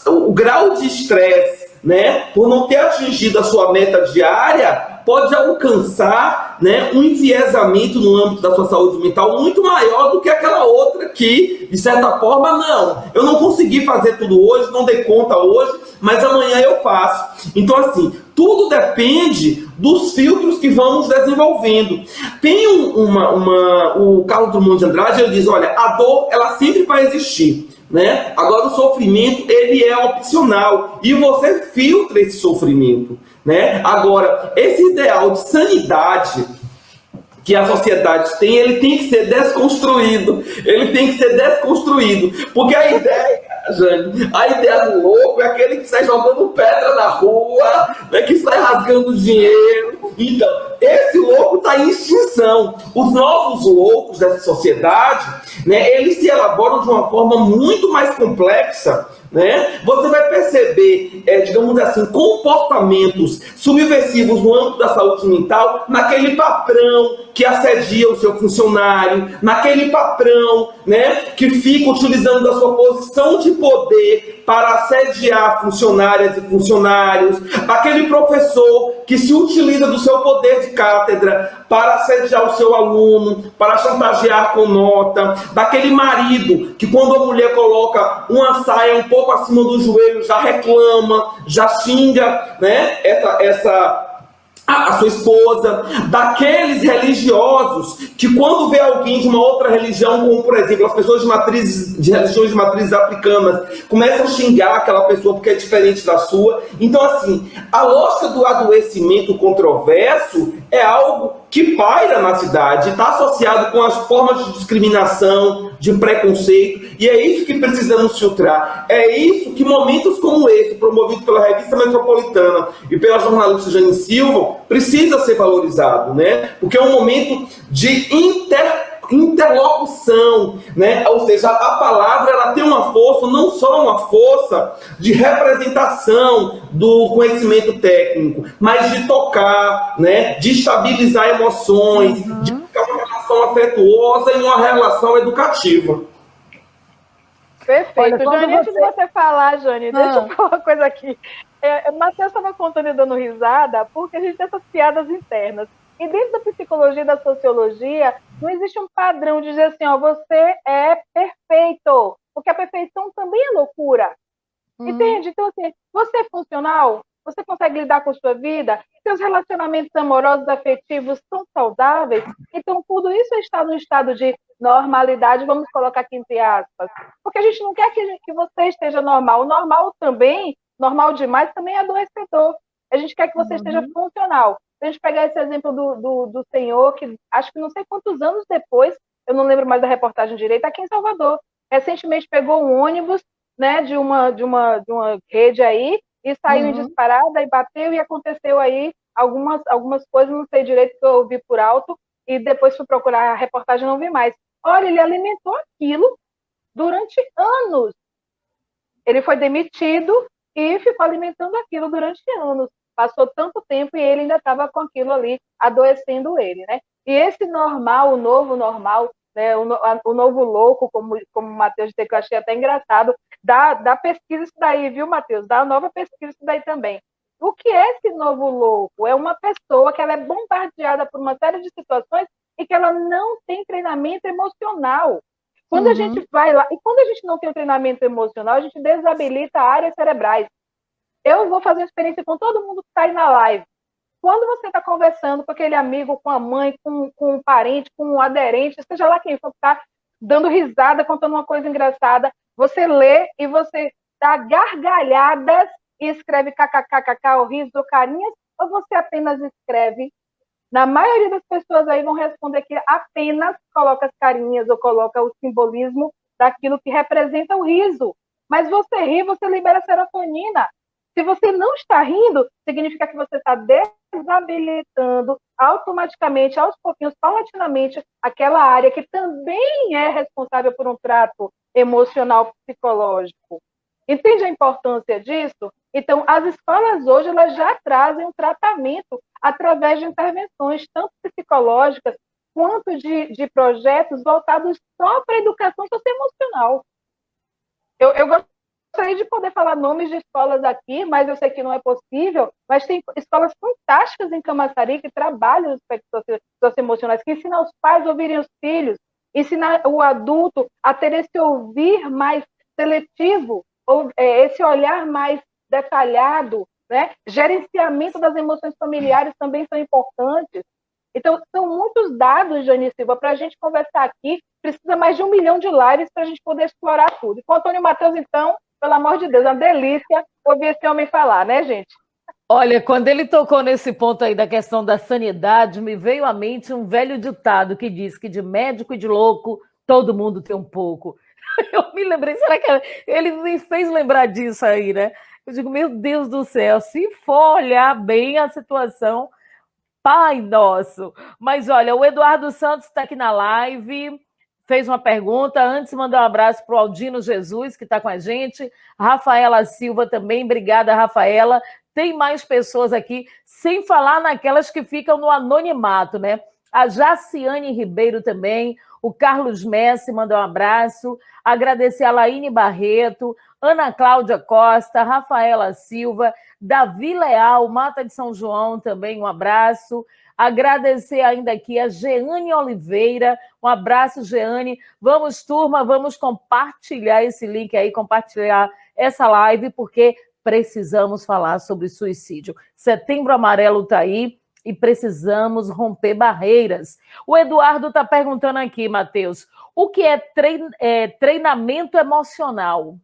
o grau de estresse, né, por não ter atingido a sua meta diária, pode alcançar, né, um enviesamento no âmbito da sua saúde mental muito maior do que aquela outra que, de certa forma, não, eu não consegui fazer tudo hoje, não dei conta hoje, mas amanhã eu faço. Então, assim, tudo depende dos filtros que vamos desenvolvendo. Tem o Carlos Drummond de Andrade, ele diz, olha, a dor, ela sempre vai existir. Né? Agora o sofrimento, ele é opcional e você filtra esse sofrimento, né? Agora, esse ideal de sanidade que a sociedade tem, ele tem que ser desconstruído, porque a ideia, Jane, a ideia do louco é aquele que sai jogando pedra na rua, né, que sai rasgando dinheiro. Então, esse louco está em extinção. Os novos loucos dessa sociedade, né, eles se elaboram de uma forma muito mais complexa, né? Você vai perceber, digamos assim, comportamentos subversivos no âmbito da saúde mental, naquele patrão que assedia o seu funcionário, naquele patrão, né, que fica utilizando da sua posição de poder para assediar funcionárias e funcionários, aquele professor que se utiliza do seu poder de cátedra para assediar o seu aluno, para chantagear com nota, daquele marido que quando a mulher coloca uma saia um pouco acima do joelho já reclama, já xinga, né, a sua esposa, daqueles religiosos que quando vê alguém de uma outra religião, como por exemplo as pessoas de religiões de matrizes africanas, começam a xingar aquela pessoa porque é diferente da sua. Então, assim, a lógica do adoecimento controverso é algo que paira na cidade, está associado com as formas de discriminação, de preconceito, e é isso que precisamos filtrar. É isso que momentos como esse, promovido pela Revista Metropolitana e pela jornalista Jane Silva, precisa ser valorizado, né? Porque é um momento de interlocução, né? Ou seja, a palavra ela tem uma força, não só uma força de representação do conhecimento técnico, mas de tocar, né? De estabilizar emoções, de ficar uma relação afetuosa e uma relação educativa. Perfeito. Jane, antes de você falar, Jane, deixa eu falar uma coisa aqui. O Matheus estava contando e dando risada porque a gente tem essas piadas internas. E dentro da psicologia e da sociologia, não existe um padrão de dizer assim, ó, você é perfeito, porque a perfeição também é loucura. Entende? Então, assim, você é funcional? Você consegue lidar com a sua vida? Seus relacionamentos amorosos, afetivos são saudáveis? Então, tudo isso está no estado de normalidade, vamos colocar aqui entre aspas. Porque a gente não quer que você esteja normal. O normal também, normal demais, também é adoecedor. A gente quer que você esteja funcional. Se a gente pegar esse exemplo do senhor, que acho que não sei quantos anos depois, eu não lembro mais da reportagem direito, aqui em Salvador. Recentemente pegou um ônibus, né, de uma rede aí, e saiu em disparada, e bateu, e aconteceu aí algumas coisas, não sei direito, que eu ouvi por alto, e depois fui procurar a reportagem e não vi mais. Olha, ele alimentou aquilo durante anos. Ele foi demitido e ficou alimentando aquilo durante anos. Passou tanto tempo e ele ainda estava com aquilo ali, adoecendo ele, né? E esse normal, o novo normal, né, o novo louco, como o Matheus disse, que eu achei até engraçado, da pesquisa isso daí, viu, Matheus? Da nova pesquisa isso daí também. O que é esse novo louco? É uma pessoa que ela é bombardeada por uma série de situações e que ela não tem treinamento emocional. Quando a gente vai lá, e quando a gente não tem um treinamento emocional, a gente desabilita áreas cerebrais. Eu vou fazer uma experiência com todo mundo que está aí na live. Quando você está conversando com aquele amigo, com a mãe, com um parente, com um aderente, seja lá quem for, está dando risada, contando uma coisa engraçada, você lê e você dá gargalhadas e escreve kkkk, ou riso, ou carinhas, ou você apenas escreve? Na maioria das pessoas aí vão responder que apenas coloca as carinhas ou coloca o simbolismo daquilo que representa o riso. Mas você ri, você libera serotonina. Se você não está rindo, significa que você está desabilitando automaticamente, aos pouquinhos, paulatinamente, aquela área que também é responsável por um trato emocional psicológico. Entende a importância disso? Então, as escolas hoje elas já trazem um tratamento através de intervenções, tanto psicológicas, quanto de projetos voltados só para a educação socioemocional. Eu gostaria de poder falar nomes de escolas aqui, mas eu sei que não é possível, mas tem escolas fantásticas em Camaçari que trabalham os aspectos socioemocionais, que ensinam os pais a ouvirem os filhos, ensinar o adulto a ter esse ouvir mais seletivo, ou esse olhar mais detalhado, né? Gerenciamento das emoções familiares também são importantes. Então, são muitos dados, Jane Silva, para a gente conversar aqui. Precisa mais de 1 milhão de lives para a gente poder explorar tudo. E com o Antônio Matheus, então, pelo amor de Deus, é uma delícia ouvir esse homem falar, né, gente? Olha, quando ele tocou nesse ponto aí da questão da sanidade, me veio à mente um velho ditado que diz que de médico e de louco, todo mundo tem um pouco. Eu me lembrei, será que ele me fez lembrar disso aí, né? Eu digo, meu Deus do céu, se for olhar bem a situação, Pai nosso. Mas olha, o Eduardo Santos está aqui na live, fez uma pergunta. Antes, mandar um abraço para o Aldino Jesus, que está com a gente. Rafaela Silva também, obrigada, Rafaela. Tem mais pessoas aqui, sem falar naquelas que ficam no anonimato, né? A Jaciane Ribeiro também, o Carlos Messi mandou um abraço, agradecer a Laine Barreto, Ana Cláudia Costa, Rafaela Silva, Davi Leal, Mata de São João também, um abraço. Agradecer ainda aqui a Jeane Oliveira, um abraço, Jeane. Vamos, turma, vamos compartilhar esse link aí, compartilhar essa live, porque precisamos falar sobre suicídio. Setembro Amarelo está aí e precisamos romper barreiras. O Eduardo está perguntando aqui, Matheus, o que é treinamento emocional?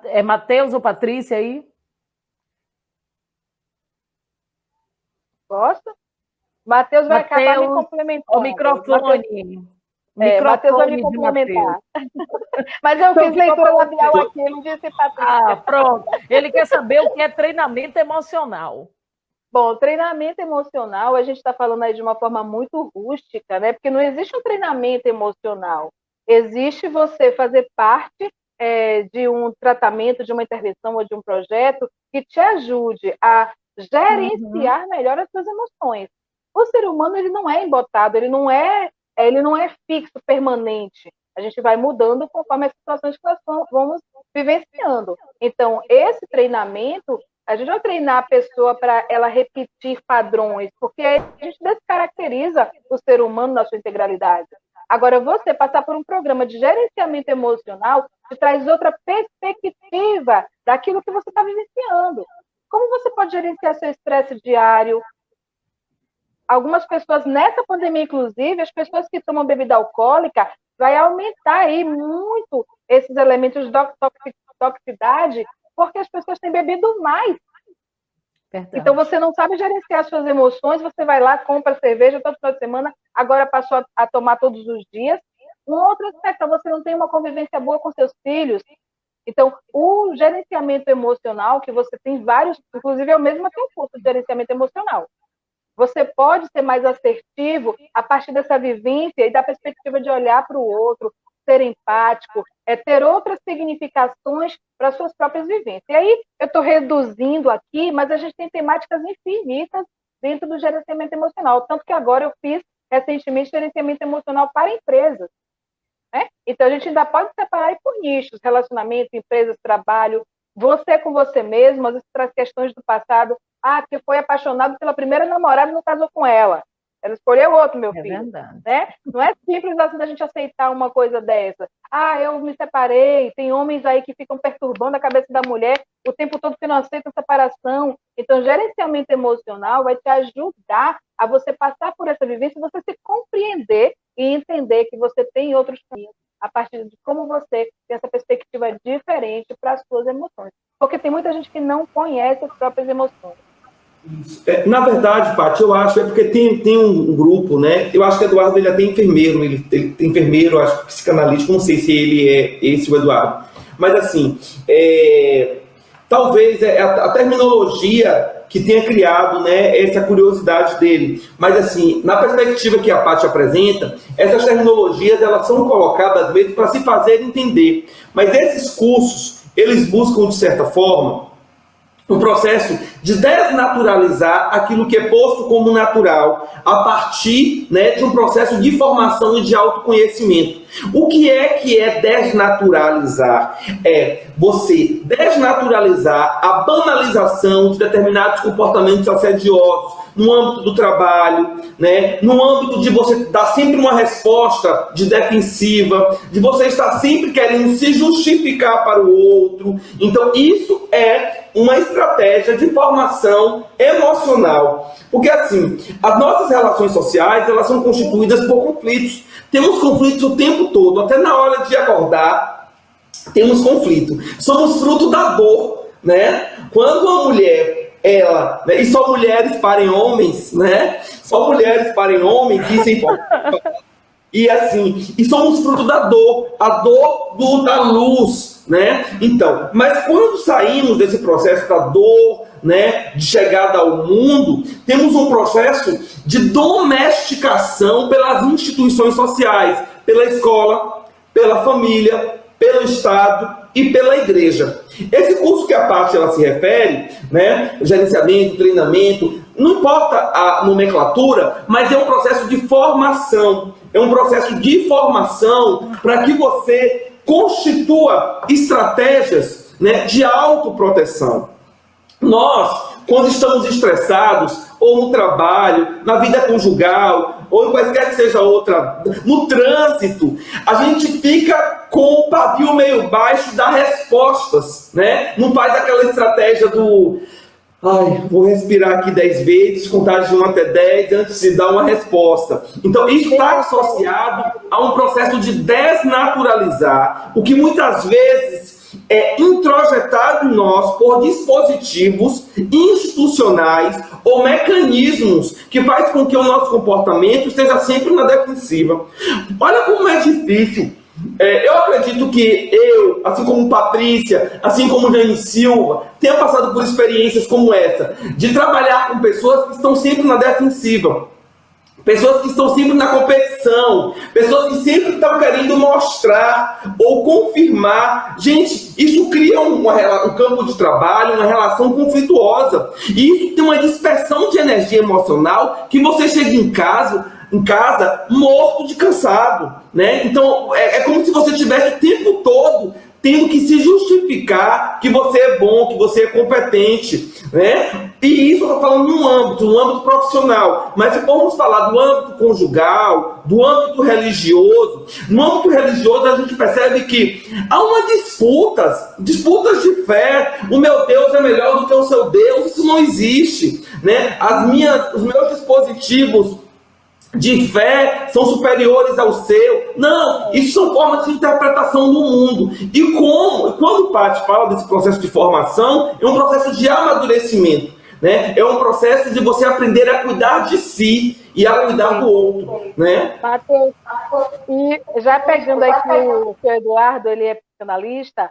É Matheus ou Patrícia aí? Gosta? Matheus vai acabar me complementando. O microfone. Matheus vai me complementar. Mas eu fiz leitura labial aqui, não disse Patrícia. Pronto. Ele quer saber o que é treinamento emocional. Bom, treinamento emocional, a gente está falando aí de uma forma muito rústica, né? Porque não existe um treinamento emocional. Existe você fazer parte de um tratamento, de uma intervenção ou de um projeto que te ajude a gerenciar melhor as suas emoções. O ser humano ele não é embotado, ele não é fixo, permanente. A gente vai mudando conforme as situações que nós vamos vivenciando. Então, esse treinamento, a gente vai treinar a pessoa para ela repetir padrões, porque a gente descaracteriza o ser humano na sua integralidade. Agora, você passar por um programa de gerenciamento emocional te traz outra perspectiva daquilo que você está vivenciando. Como você pode gerenciar seu estresse diário? Algumas pessoas, nessa pandemia, inclusive, as pessoas que tomam bebida alcoólica, vai aumentar aí muito esses elementos de toxicidade, porque as pessoas têm bebido mais. Verdade. Então, você não sabe gerenciar suas emoções, você vai lá, compra cerveja todo final de semana, agora passou a tomar todos os dias. Um outro aspecto, você não tem uma convivência boa com seus filhos. Então, o gerenciamento emocional, que você tem vários, inclusive eu mesma tenho um curso de gerenciamento emocional. Você pode ser mais assertivo a partir dessa vivência e da perspectiva de olhar para o outro, ser empático, ter outras significações para suas próprias vivências. E aí, eu estou reduzindo aqui, mas a gente tem temáticas infinitas dentro do gerenciamento emocional. Tanto que agora eu fiz, recentemente, gerenciamento emocional para empresas. Né? Então, a gente ainda pode separar aí por nichos, relacionamento, empresas, trabalho, você com você mesmo, às vezes traz questões do passado, porque foi apaixonado pela primeira namorada e não casou com ela. Ela escolheu outro, meu filho. Verdade. Né? Não é simples assim da gente aceitar uma coisa dessa. Eu me separei, tem homens aí que ficam perturbando a cabeça da mulher o tempo todo que não aceitam separação. Então, gerenciamento emocional vai te ajudar a você passar por essa vivência, você se compreender e entender que você tem outros caminhos a partir de como você tem essa perspectiva diferente para as suas emoções. Porque tem muita gente que não conhece as próprias emoções. Na verdade, Paty, eu acho, porque tem um grupo, né? Eu acho que o Eduardo ele é até enfermeiro, ele tem enfermeiro, acho que psicanalista, não sei se ele é esse o Eduardo. Mas assim, talvez a terminologia que tenha criado, né, essa curiosidade dele. Mas assim, na perspectiva que a Paty apresenta, essas terminologias elas são colocadas às vezes para se fazer entender. Mas esses cursos, eles buscam de certa forma um processo de desnaturalizar aquilo que é posto como natural a partir, né, de um processo de formação e de autoconhecimento. O que é desnaturalizar? É você desnaturalizar a banalização de determinados comportamentos assediosos no âmbito do trabalho, né? No âmbito de você dar sempre uma resposta de defensiva, de você estar sempre querendo se justificar para o outro. Então, isso é uma estratégia de formação emocional. Porque, assim, as nossas relações sociais, elas são constituídas por conflitos. Temos conflitos o tempo todo, até na hora de acordar, temos conflito. Somos fruto da dor, né? Quando uma mulher, né, e só mulheres parem homens, né? Só mulheres parem homens, isso é importante. E assim, e somos fruto da dor, a dor da luz, né? Então, mas quando saímos desse processo da dor, né, de chegada ao mundo, temos um processo de domesticação pelas instituições sociais, pela escola, pela família, pelo Estado e pela igreja. Esse curso que a Paty ela se refere, né, gerenciamento, treinamento, não importa a nomenclatura, mas é um processo de formação. É um processo de formação para que você constitua estratégias, né, de autoproteção. Nós, quando estamos estressados, ou no trabalho, na vida conjugal, ou em qualquer que seja outra, no trânsito, a gente fica com o pavio meio baixo das respostas, né? Não faz aquela estratégia do... vou respirar aqui 10 vezes, contar de 1 até 10 antes de dar uma resposta. Então, isso está associado a um processo de desnaturalizar, o que muitas vezes é introjetado em nós por dispositivos institucionais ou mecanismos que faz com que o nosso comportamento esteja sempre na defensiva. Olha como é difícil. Eu acredito que eu, assim como Patrícia, assim como Jane Silva, tenha passado por experiências como essa, de trabalhar com pessoas que estão sempre na defensiva. Pessoas que estão sempre na competição, pessoas que sempre estão querendo mostrar ou confirmar. Gente, isso cria um campo de trabalho, uma relação conflituosa. E isso tem uma dispersão de energia emocional que você chega em casa morto de cansado, né? Então, é como se você tivesse o tempo todo tendo que se justificar que você é bom, que você é competente, né? E isso eu estou falando no âmbito profissional. Mas se formos falar do âmbito conjugal, do âmbito religioso, no âmbito religioso a gente percebe que há uma disputas de fé. O meu Deus é melhor do que o seu Deus. Isso não existe, né? Os meus dispositivos de fé são superiores ao seu. Não, isso são formas de interpretação do mundo. E quando o Paty fala desse processo de formação, é um processo de amadurecimento, né? É um processo de você aprender a cuidar de si e a cuidar do outro, né? E já pegando aí que o Eduardo, ele é psicanalista,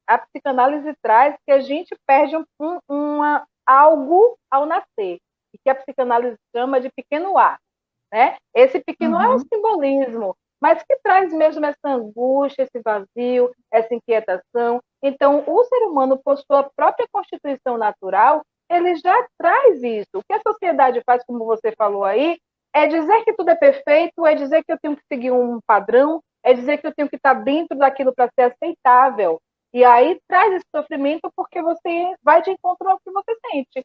a psicanálise traz que a gente perde algo ao nascer, e que a psicanálise chama de pequeno A, né? Esse pequeno A é um simbolismo, mas que traz mesmo essa angústia, esse vazio, essa inquietação. Então, o ser humano, por sua própria constituição natural, ele já traz isso. O que a sociedade faz, como você falou aí, é dizer que tudo é perfeito, é dizer que eu tenho que seguir um padrão, é dizer que eu tenho que estar dentro daquilo para ser aceitável. E aí traz esse sofrimento porque você vai de encontro ao que você sente.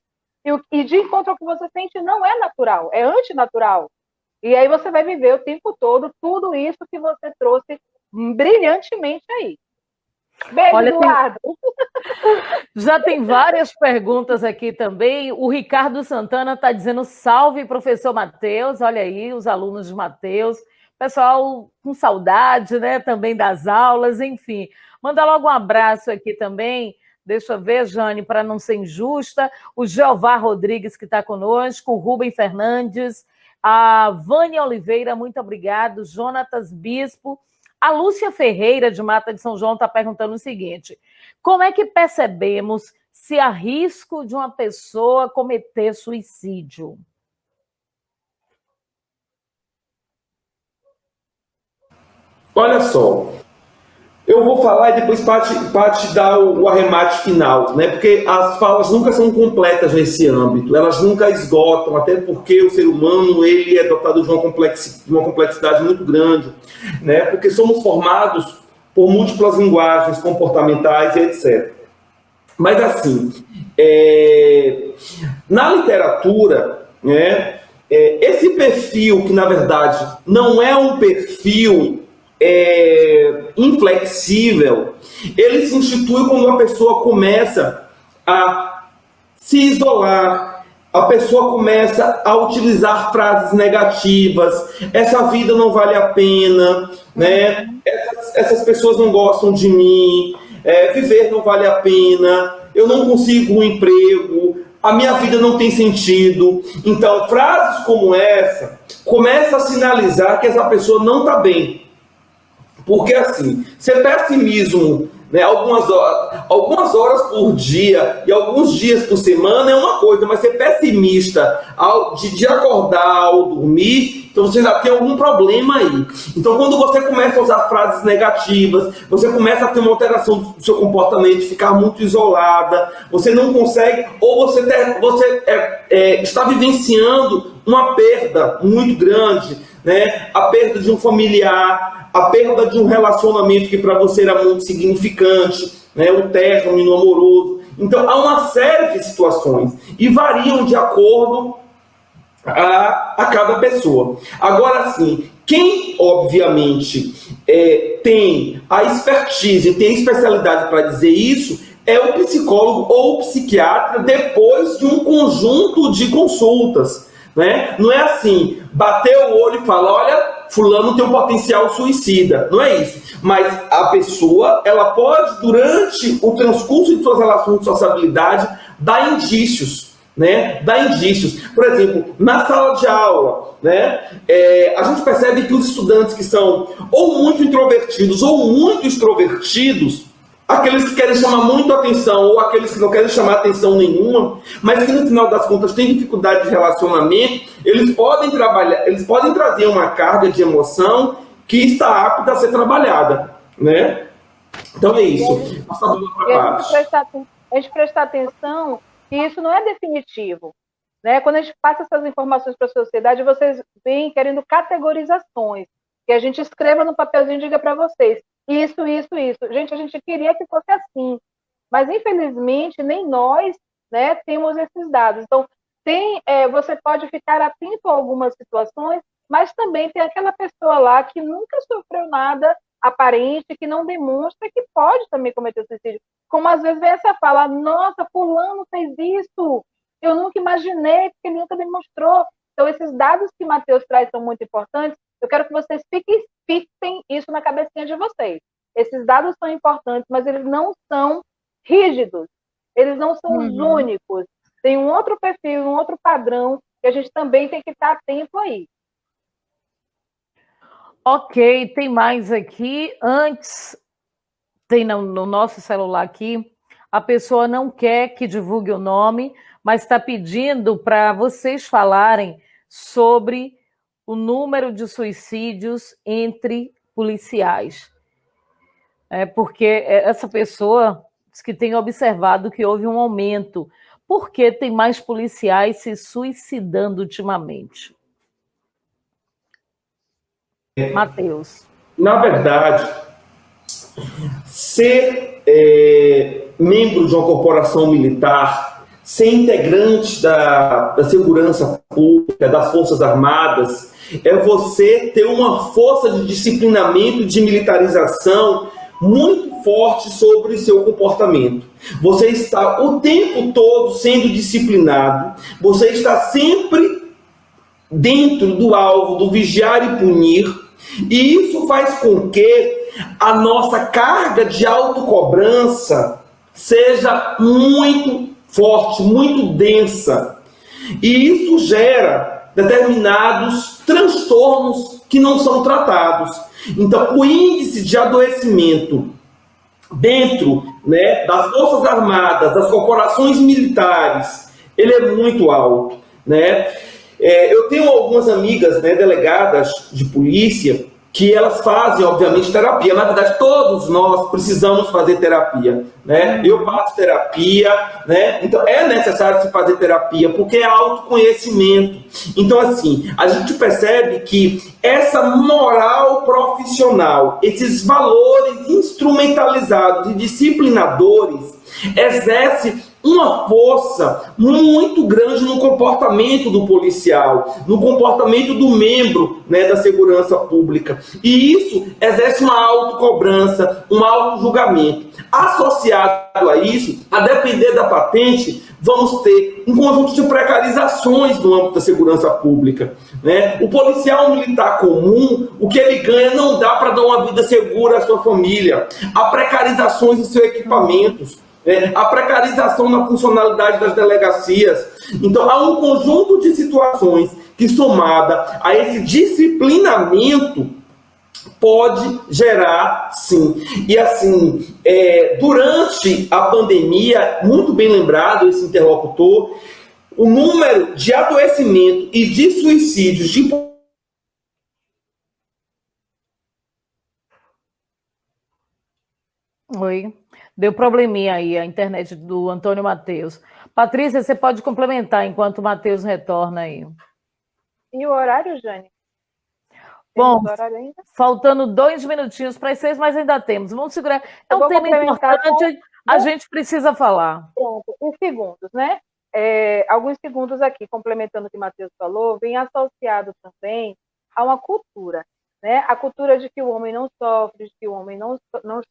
E de encontro ao que você sente não é natural, é antinatural. E aí você vai viver o tempo todo tudo isso que você trouxe brilhantemente aí. Beijo, Olha, Eduardo. Já tem várias perguntas aqui também. O Ricardo Santana está dizendo salve, professor Matheus. Olha aí, os alunos de Matheus. Pessoal com saudade, né? Também das aulas, enfim. Manda logo um abraço aqui também. Deixa eu ver, Jane, para não ser injusta. O Jeová Rodrigues, que está conosco. O Rubem Fernandes. A Vânia Oliveira, muito obrigado. Jonatas Bispo. A Lúcia Ferreira, de Mata de São João, está perguntando o seguinte: como é que percebemos se há risco de uma pessoa cometer suicídio? Olha só, eu vou falar e depois Paty dá o arremate final, né? Porque as falas nunca são completas nesse âmbito, elas nunca esgotam, até porque o ser humano ele é dotado de uma complexidade muito grande, né? Porque somos formados por múltiplas linguagens comportamentais e etc. Mas assim, na literatura, né, esse perfil que na verdade não é um perfil inflexível, ele se institui quando a pessoa começa a se isolar, a pessoa começa a utilizar frases negativas, essa vida não vale a pena, né? Essas pessoas não gostam de mim, viver não vale a pena, eu não consigo um emprego, a minha vida não tem sentido. Então, frases como essa começam a sinalizar que essa pessoa não está bem. Porque assim, ser pessimismo, né, algumas horas por dia e alguns dias por semana é uma coisa, mas ser pessimista de acordar ao dormir, então você já tem algum problema aí. Então quando você começa a usar frases negativas, você começa a ter uma alteração do seu comportamento, ficar muito isolada, você não consegue, ou você está vivenciando uma perda muito grande, né? A perda de um familiar, a perda de um relacionamento que para você era muito significante, né? Um término amoroso. Então, há uma série de situações e variam de acordo a cada pessoa. Agora, sim, quem, obviamente, tem a expertise, tem a especialidade para dizer isso, é o psicólogo ou o psiquiatra depois de um conjunto de consultas. Né? Não é assim, bater o olho e falar, olha, fulano tem um potencial suicida. Não é isso. Mas a pessoa, ela pode, durante o transcurso de suas relações de sociabilidade, dar indícios. Né? Dar indícios. Por exemplo, na sala de aula, né? A gente percebe que os estudantes que são ou muito introvertidos ou muito extrovertidos, aqueles que querem chamar muito atenção ou aqueles que não querem chamar atenção nenhuma, mas que no final das contas têm dificuldade de relacionamento, eles podem trazer uma carga de emoção que está apta a ser trabalhada, né? Então é isso. A gente prestar atenção que isso não é definitivo, né? Quando a gente passa essas informações para a sociedade, vocês vêm querendo categorizações, que a gente escreva no papelzinho e diga para vocês, isso. Gente, a gente queria que fosse assim, mas infelizmente nem nós, né, temos esses dados. Então, você pode ficar atento a algumas situações, mas também tem aquela pessoa lá que nunca sofreu nada aparente, que não demonstra que pode também cometer suicídio. Como às vezes vem essa fala, nossa, fulano fez isso, eu nunca imaginei, porque ele nunca demonstrou. Então, esses dados que Matheus traz são muito importantes. Eu quero que vocês fixem isso na cabecinha de vocês. Esses dados são importantes, mas eles não são rígidos. Eles não são os únicos. Tem um outro perfil, um outro padrão, que a gente também tem que estar atento aí. Ok, tem mais aqui. Antes, tem no nosso celular aqui, a pessoa não quer que divulgue o nome, mas está pedindo para vocês falarem sobre o número de suicídios entre policiais. Porque essa pessoa diz que tem observado que houve um aumento. Por que tem mais policiais se suicidando ultimamente? Matheus. Na verdade, ser membro de uma corporação militar, ser integrante da segurança pública, das Forças Armadas, é você ter uma força de disciplinamento, de militarização muito forte sobre seu comportamento. Você está o tempo todo sendo disciplinado, você está sempre dentro do alvo do vigiar e punir, e isso faz com que a nossa carga de autocobrança seja muito forte, muito densa. E isso gera determinados transtornos que não são tratados. Então, o índice de adoecimento dentro, né, das Forças Armadas, das corporações militares, ele é muito alto, né? Eu tenho algumas amigas, né, delegadas de polícia, que elas fazem, obviamente, terapia. Na verdade, todos nós precisamos fazer terapia, né? Eu faço terapia, né? Então, é necessário se fazer terapia, porque é autoconhecimento. Então, assim, a gente percebe que essa moral profissional, esses valores instrumentalizados e disciplinadores, exerce uma força muito grande no comportamento do policial, no comportamento do membro, né, da segurança pública. E isso exerce uma autocobrança, um autojulgamento. Associado a isso, a depender da patente, vamos ter um conjunto de precarizações no âmbito da segurança pública, né? O policial militar comum, o que ele ganha não dá para dar uma vida segura à sua família. Há precarizações em seus equipamentos, a precarização na funcionalidade das delegacias. Então, há um conjunto de situações que, somada a esse disciplinamento, pode gerar, sim. E, assim, durante a pandemia, muito bem lembrado esse interlocutor, o número de adoecimento e de suicídios de... Oi. Deu probleminha aí a internet do Antônio Matheus. Patrícia, você pode complementar enquanto o Matheus retorna aí. E o horário, Jane? Bom, faltando 2 minutinhos para as 6, mas ainda temos. Vamos segurar. É um tema importante, a gente precisa falar. Pronto, em segundos, né? Alguns segundos aqui, complementando o que o Matheus falou, vem associado também a uma cultura, né? A cultura de que o homem não sofre, de que o homem não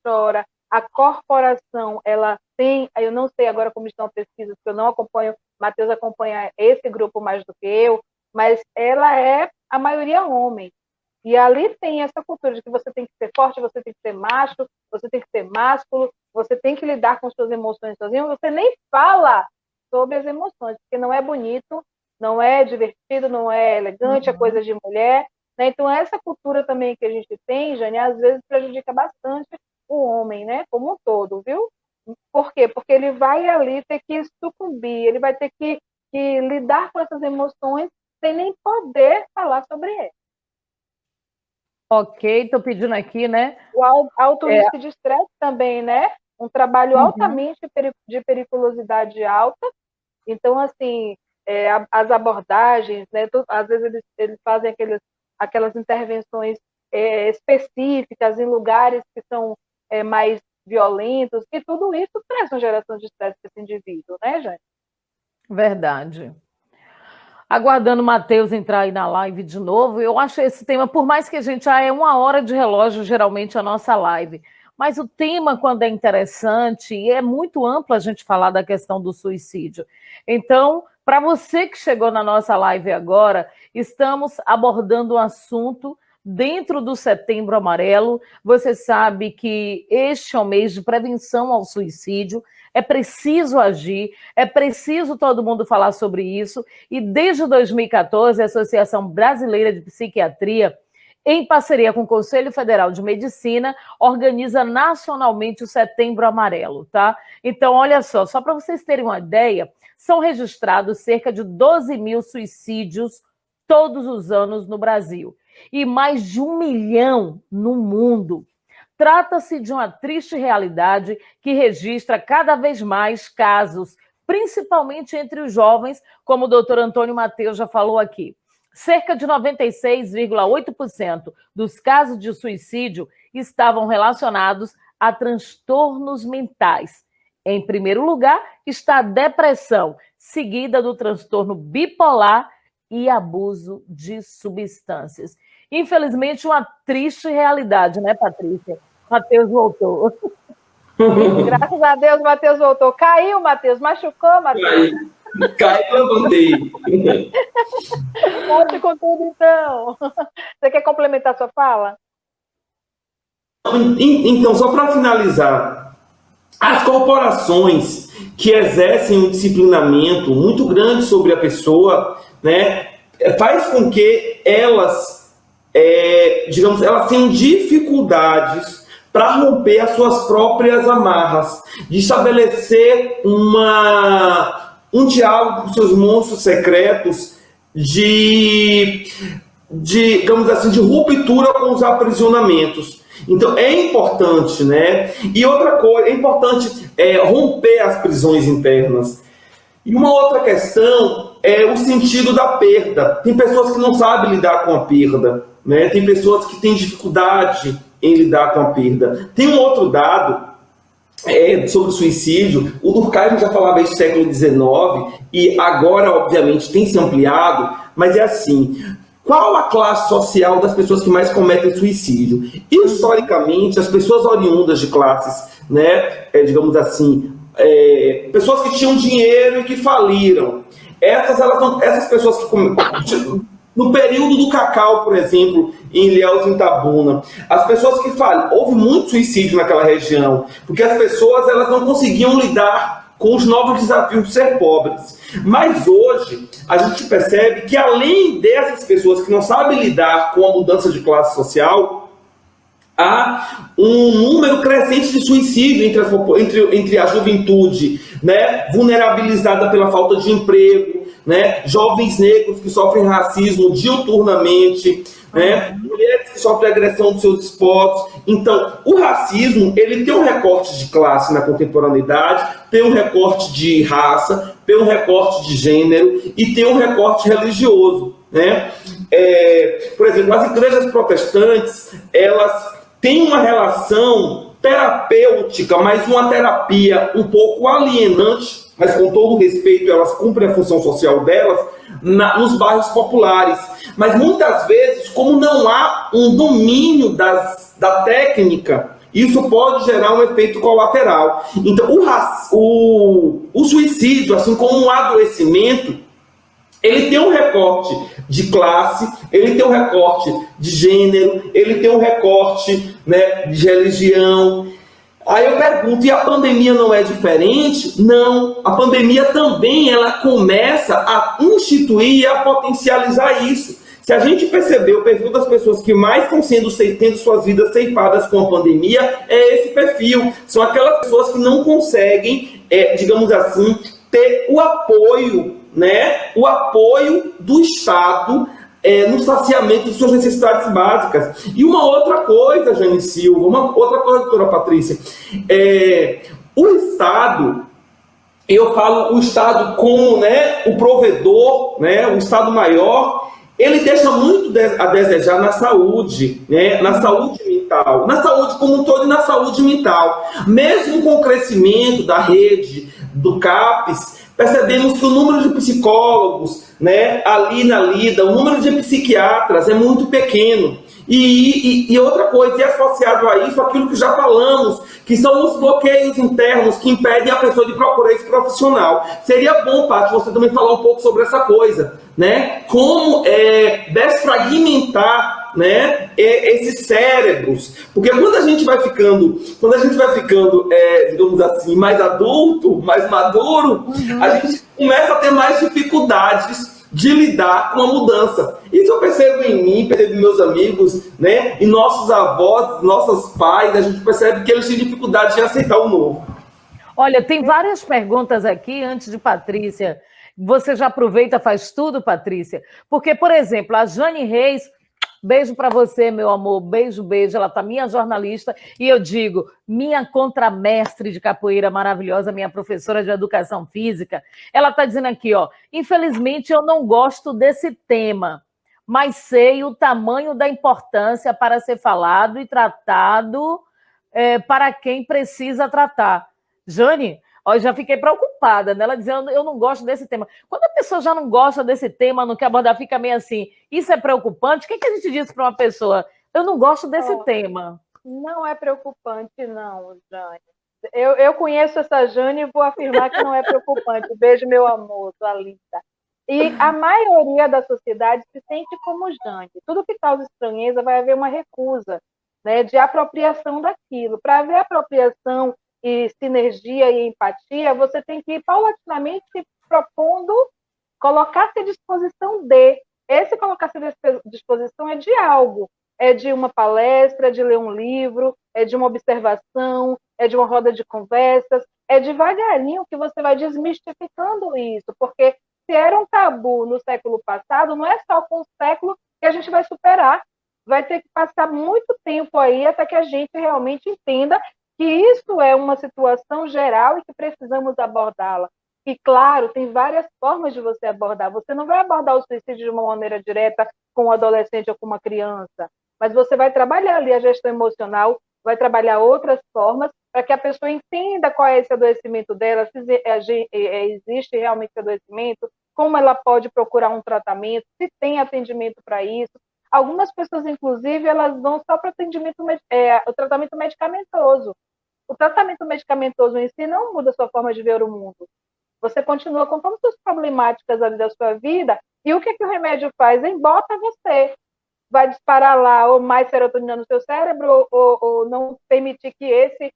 chora. A corporação, ela tem, eu não sei agora como estão as pesquisas, porque eu não acompanho, Matheus acompanha esse grupo mais do que eu, mas ela é a maioria homem. E ali tem essa cultura de que você tem que ser forte, você tem que ser macho, você tem que ser másculo, você tem que lidar com suas emoções sozinho, você nem fala sobre as emoções, porque não é bonito, não é divertido, não é elegante, é coisa de mulher, né? Então essa cultura também que a gente tem, Jane, às vezes prejudica bastante o homem, né, como um todo, viu? Por quê? Porque ele vai ali ter que sucumbir, ele vai ter que lidar com essas emoções sem nem poder falar sobre elas. Ok, estou pedindo aqui, né? O alto índice de estresse também, né? Um trabalho altamente de periculosidade alta. Então, assim, as abordagens, né? Às vezes eles fazem aquelas intervenções específicas em lugares que são mais violentos, e tudo isso traz uma geração de estresse para esse indivíduo, né, Jane? Verdade. Aguardando o Matheus entrar aí na live de novo, eu acho esse tema, por mais que a gente já é 1 hora de relógio, geralmente, a nossa live, mas o tema, quando é interessante, e é muito amplo a gente falar da questão do suicídio. Então, para você que chegou na nossa live agora, estamos abordando um assunto dentro do Setembro Amarelo. Você sabe que este é o mês de prevenção ao suicídio, é preciso agir, é preciso todo mundo falar sobre isso, e desde 2014 a Associação Brasileira de Psiquiatria, em parceria com o Conselho Federal de Medicina, organiza nacionalmente o Setembro Amarelo, tá? Então, olha só para vocês terem uma ideia, são registrados cerca de 12 mil suicídios todos os anos no Brasil e mais de 1 milhão no mundo. Trata-se de uma triste realidade que registra cada vez mais casos, principalmente entre os jovens, como o doutor Antônio Mateus já falou aqui. Cerca de 96,8% dos casos de suicídio estavam relacionados a transtornos mentais. Em primeiro lugar está a depressão, seguida do transtorno bipolar e abuso de substâncias. Infelizmente, uma triste realidade, né, Patrícia? Matheus voltou. Graças a Deus, Matheus voltou. Caiu, Matheus. Machucou, Matheus. Caiu, levantei. Conte com tudo, então. Você quer complementar sua fala? Então, só para finalizar, as corporações que exercem um disciplinamento muito grande sobre a pessoa, né, faz com que elas, elas tenham dificuldades para romper as suas próprias amarras, de estabelecer um diálogo com seus monstros secretos digamos assim, de ruptura com os aprisionamentos. Então, é importante, né? E outra coisa, é importante romper as prisões internas. E uma outra questão é o sentido da perda. Tem pessoas que não sabem lidar com a perda, né? Tem pessoas que têm dificuldade em lidar com a perda. Tem um outro dado sobre suicídio. O Durkheim já falava isso no século XIX e agora, obviamente, tem se ampliado, mas é assim: qual a classe social das pessoas que mais cometem suicídio? Historicamente, as pessoas oriundas de classes, né, digamos assim, pessoas que tinham dinheiro e que faliram. Essas pessoas que no período do cacau, por exemplo, em Ilhéus, em Itabuna, as pessoas que falam, houve muito suicídio naquela região, porque as pessoas elas não conseguiam lidar com os novos desafios de ser pobres. Mas hoje, a gente percebe que além dessas pessoas que não sabem lidar com a mudança de classe social, há um número crescente de suicídio entre a juventude, né, vulnerabilizada pela falta de emprego, né, jovens negros que sofrem racismo diuturnamente, né, mulheres que sofrem agressão dos seus esposos. Então, o racismo ele tem um recorte de classe na contemporaneidade, tem um recorte de raça, tem um recorte de gênero e tem um recorte religioso, né? Por exemplo, as igrejas protestantes, elas têm uma relação terapêutica, mas uma terapia um pouco alienante, mas com todo o respeito, elas cumprem a função social delas nos bairros populares. Mas muitas vezes, como não há um domínio da técnica, isso pode gerar um efeito colateral. Então, o suicídio, assim como um adoecimento, ele tem um recorte de classe, ele tem um recorte de gênero, ele tem um recorte, né, de religião. Aí eu pergunto, e a pandemia não é diferente? Não, a pandemia também ela começa a instituir e a potencializar isso. Se a gente perceber o perfil das pessoas que mais estão tendo suas vidas ceifadas com a pandemia, é esse perfil. São aquelas pessoas que não conseguem, digamos assim, ter o apoio, né? O apoio do Estado no saciamento de suas necessidades básicas. E uma outra coisa, Jane Silva, doutora Patrícia, o Estado, eu falo o Estado como, né, o provedor, né, o Estado maior, ele deixa muito a desejar na saúde, né, na saúde mental, na saúde como um todo e na saúde mental. Mesmo com o crescimento da rede, do CAPES, percebemos que o número de psicólogos, né, ali na lida, o número de psiquiatras é muito pequeno. E outra coisa, e associado a isso, aquilo que já falamos, que são os bloqueios internos que impedem a pessoa de procurar esse profissional. Seria bom, Paty, você também falar um pouco sobre essa coisa, né? Como desfragmentar, né, esses cérebros. Porque quando a gente vai ficando, digamos assim, mais adulto, mais maduro, a gente começa a ter mais dificuldades de lidar com a mudança. Isso eu percebo em mim, percebo em meus amigos, né? E nossos avós, nossos pais, a gente percebe que eles têm dificuldade em aceitar o novo. Olha, tem várias perguntas aqui antes de Patrícia. Você já aproveita, faz tudo, Patrícia? Porque, por exemplo, a Jane Reis, beijo para você, meu amor, beijo, beijo. Ela tá minha jornalista e eu digo, minha contramestre de capoeira maravilhosa, minha professora de educação física. Ela tá dizendo aqui, ó, infelizmente eu não gosto desse tema, mas sei o tamanho da importância para ser falado e tratado para quem precisa tratar. Jane, ó, já fiquei preocupada, né? Ela dizendo, eu não gosto desse tema. Quando a pessoa já não gosta desse tema, não quer abordar, fica meio assim, isso é preocupante? O que a gente diz para uma pessoa? Eu não gosto desse tema. Não é preocupante, não, Jane. Eu conheço essa Jane e vou afirmar que não é preocupante. Beijo, meu amor, sua linda. E a maioria da sociedade se sente como Jane. Tudo que causa estranheza vai haver uma recusa, né, de apropriação daquilo. Para haver apropriação e sinergia e empatia, você tem que ir paulatinamente se propondo colocar-se à disposição de. Esse colocar-se à disposição é de algo, é de uma palestra, é de ler um livro, é de uma observação, é de uma roda de conversas, é devagarinho que você vai desmistificando isso, porque se era um tabu no século passado, não é só com o século que a gente vai superar, vai ter que passar muito tempo aí até que a gente realmente entenda que isso é uma situação geral e que precisamos abordá-la. E, claro, tem várias formas de você abordar. Você não vai abordar o suicídio de uma maneira direta com um adolescente ou com uma criança, mas você vai trabalhar ali a gestão emocional, vai trabalhar outras formas para que a pessoa entenda qual é esse adoecimento dela, se existe realmente esse adoecimento, como ela pode procurar um tratamento, se tem atendimento para isso. Algumas pessoas, inclusive, elas vão só para o tratamento medicamentoso. O tratamento medicamentoso em si não muda a sua forma de ver o mundo. Você continua com todas as problemáticas ali da sua vida, e o que o remédio faz? Embota você. Vai disparar lá ou mais serotonina no seu cérebro, ou não permitir que esse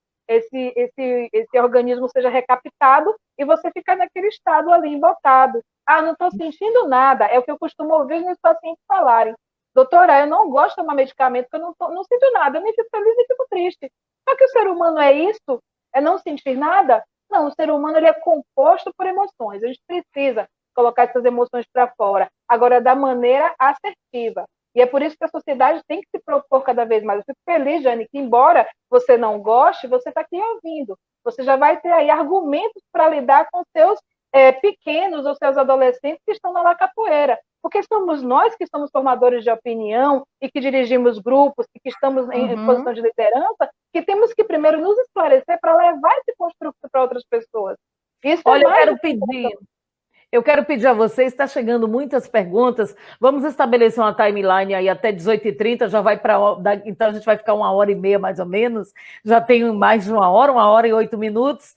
organismo seja recaptado, e você fica naquele estado ali embotado. Ah, não estou sentindo nada. É o que eu costumo ouvir meus pacientes falarem. Doutora, eu não gosto de tomar medicamento, porque eu não sinto nada, eu nem fico feliz nem fico triste. Só que o ser humano é isso? É não sentir nada? Não, o ser humano ele é composto por emoções. A gente precisa colocar essas emoções para fora, agora da maneira assertiva. E é por isso que a sociedade tem que se propor cada vez mais. Eu fico feliz, Jane, que embora você não goste, você está aqui ouvindo. Você já vai ter aí argumentos para lidar com seus pequenos ou seus adolescentes que estão na capoeira. Porque somos nós que somos formadores de opinião e que dirigimos grupos e que estamos em posição de liderança, que temos que primeiro nos esclarecer para levar esse construto para outras pessoas. Isso Olha, eu quero pedir a vocês, está chegando muitas perguntas, vamos estabelecer uma timeline aí até 18h30, já vai para, então a gente vai ficar 1h30 mais ou menos, já tem mais de 1 hora e 8 minutos.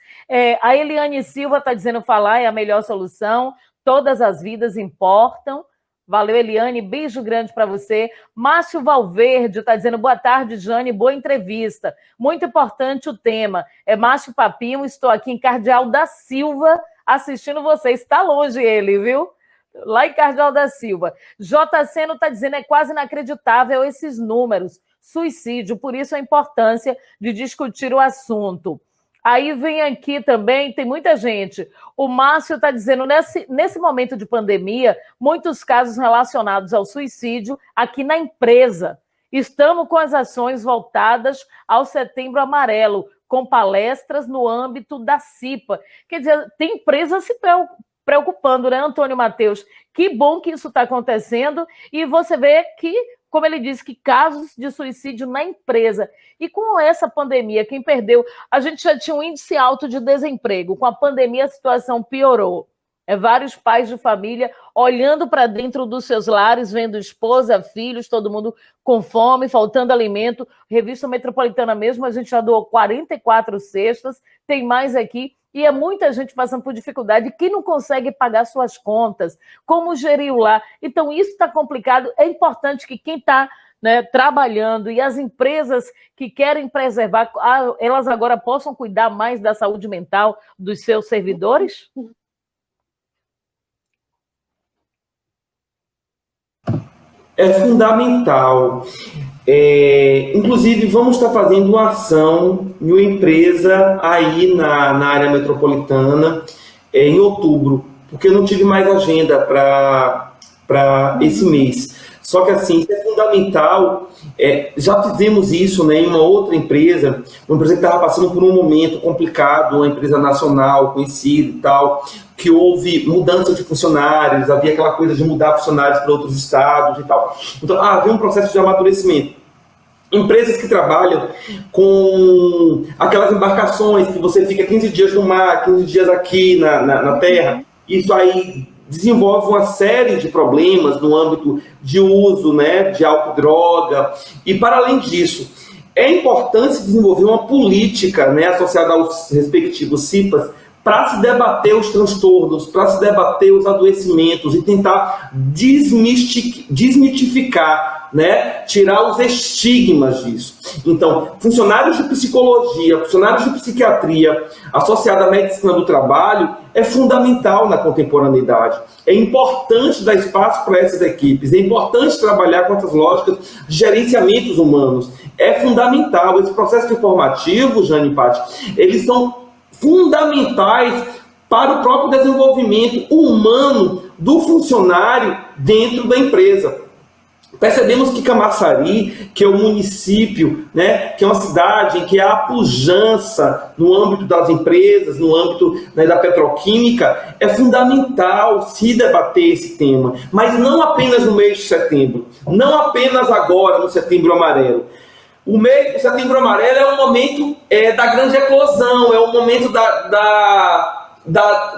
A Eliane Silva está dizendo falar é a melhor solução, todas as vidas importam. Valeu, Eliane, beijo grande para você. Márcio Valverde está dizendo, boa tarde, Jane, boa entrevista. Muito importante o tema. Márcio Papinho, estou aqui em Cardeal da Silva, assistindo vocês. Está longe ele, viu? Lá em Cardeal da Silva. J. Seno está dizendo, é quase inacreditável esses números. Suicídio, por isso a importância de discutir o assunto. Aí vem aqui também, tem muita gente. O Márcio está dizendo, nesse momento de pandemia, muitos casos relacionados ao suicídio aqui na empresa. Estamos com as ações voltadas ao Setembro Amarelo, com palestras no âmbito da CIPA. Quer dizer, tem empresas se preocupando, né, Antônio Matheus? Que bom que isso está acontecendo. E você vê que, como ele disse, que casos de suicídio na empresa. E com essa pandemia, quem perdeu... A gente já tinha um índice alto de desemprego. Com a pandemia, a situação piorou. Vários pais de família olhando para dentro dos seus lares, vendo esposa, filhos, todo mundo com fome, faltando alimento. Revista Metropolitana mesmo, a gente já doou 44 cestas, tem mais aqui. E é muita gente passando por dificuldade, que não consegue pagar suas contas, como gerir lá. Então, isso está complicado. É importante que quem está, né, trabalhando e as empresas que querem preservar, elas agora possam cuidar mais da saúde mental dos seus servidores? É fundamental. Inclusive, vamos estar fazendo uma ação em uma empresa aí na área metropolitana em outubro, porque eu não tive mais agenda para esse mês. Só que, assim, isso é fundamental. Já fizemos isso, né, em uma outra empresa, uma empresa que estava passando por um momento complicado, uma empresa nacional, conhecida e tal, que houve mudança de funcionários, havia aquela coisa de mudar funcionários para outros estados e tal. Então, havia um processo de amadurecimento. Empresas que trabalham com aquelas embarcações que você fica 15 dias no mar, 15 dias aqui na terra, isso aí desenvolve uma série de problemas no âmbito de uso, né, de álcool, droga, e para além disso, é importante desenvolver uma política, né, associada aos respectivos CIPAs, para se debater os transtornos, para se debater os adoecimentos e tentar desmitificar, né? Tirar os estigmas disso. Então, funcionários de psicologia, funcionários de psiquiatria associados à medicina do trabalho é fundamental na contemporaneidade. É importante dar espaço para essas equipes, é importante trabalhar com essas lógicas de gerenciamentos humanos. É fundamental. Esse processo formativo, Jane e Paty, eles são fundamentais para o próprio desenvolvimento humano do funcionário dentro da empresa. Percebemos que Camaçari, que é o município, né, que é uma cidade em que há pujança no âmbito das empresas, no âmbito, né, da petroquímica, é fundamental se debater esse tema, mas não apenas no mês de setembro, não apenas agora no Setembro Amarelo. O mês do Setembro Amarelo é um momento da grande eclosão, é um momento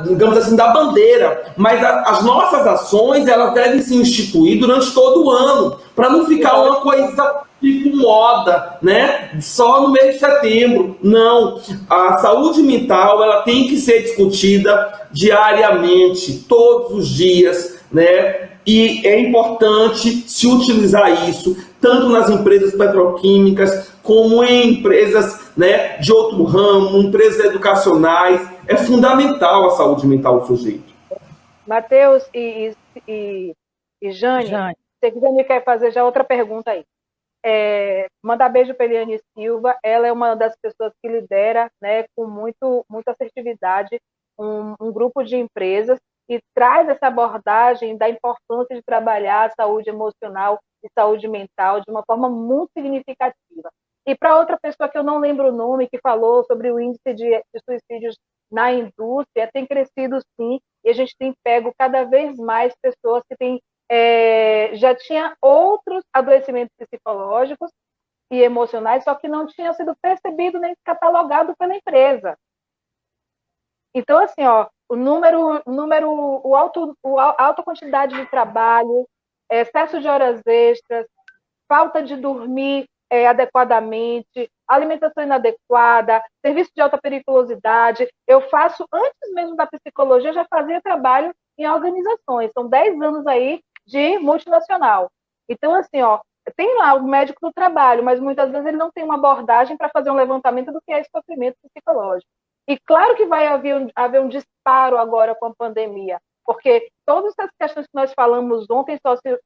digamos assim, da bandeira, mas as nossas ações elas devem se instituir durante todo o ano, para não ficar uma coisa tipo moda, né? Só no mês de setembro. Não, a saúde mental ela tem que ser discutida diariamente, todos os dias, né? E é importante se utilizar isso, tanto nas empresas petroquímicas, como em empresas, né, de outro ramo, empresas educacionais. É fundamental a saúde mental do sujeito. Matheus e Jane, se quiser me quer fazer já outra pergunta aí. Mandar beijo para Eliane Silva, ela é uma das pessoas que lidera, né, com muita assertividade um grupo de empresas e traz essa abordagem da importância de trabalhar a saúde emocional e saúde mental de uma forma muito significativa. E para outra pessoa que eu não lembro o nome, que falou sobre o índice de suicídios na indústria, tem crescido sim, e a gente tem pego cada vez mais pessoas que têm, já tinha outros adoecimentos psicológicos e emocionais, só que não tinham sido percebido nem catalogado pela empresa. Então, assim, ó, alta quantidade de trabalho, excesso de horas extras, falta de dormir adequadamente, alimentação inadequada, serviço de alta periculosidade. Eu faço, antes mesmo da psicologia, já fazia trabalho em organizações. São 10 anos aí de multinacional. Então, assim, ó, tem lá o médico do trabalho, mas muitas vezes ele não tem uma abordagem para fazer um levantamento do que é esse sofrimento psicológico. E claro que vai haver um disparo agora com a pandemia, porque todas essas questões que nós falamos ontem,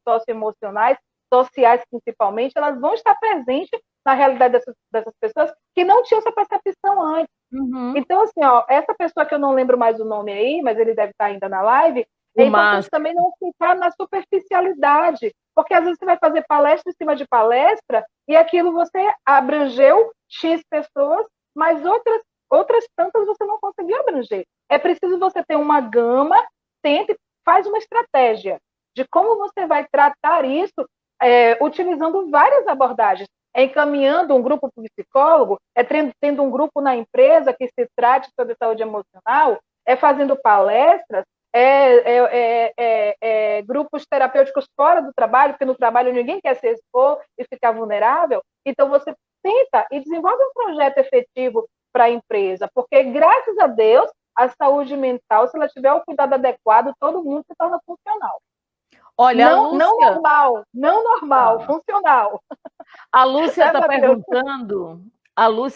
socioemocionais, sociais principalmente, elas vão estar presentes na realidade dessas pessoas que não tinham essa percepção antes. Uhum. Então, assim, ó, essa pessoa que eu não lembro mais o nome aí, mas ele deve estar ainda na live, é importante também não ficar na superficialidade, porque às vezes você vai fazer palestra em cima de palestra e aquilo você abrangeu X pessoas, mas outras tantas você não conseguiu abranger. É preciso você ter uma gama, faz uma estratégia de como você vai tratar isso, utilizando várias abordagens. Encaminhando um grupo para o psicólogo, tendo um grupo na empresa que se trate sobre saúde emocional, fazendo palestras, grupos terapêuticos fora do trabalho, porque no trabalho ninguém quer se expor e ficar vulnerável. Então, você tenta e desenvolve um projeto efetivo para a empresa, porque, graças a Deus, a saúde mental, se ela tiver o cuidado adequado, todo mundo se torna funcional. Olha, não normal, funcional. A Lúcia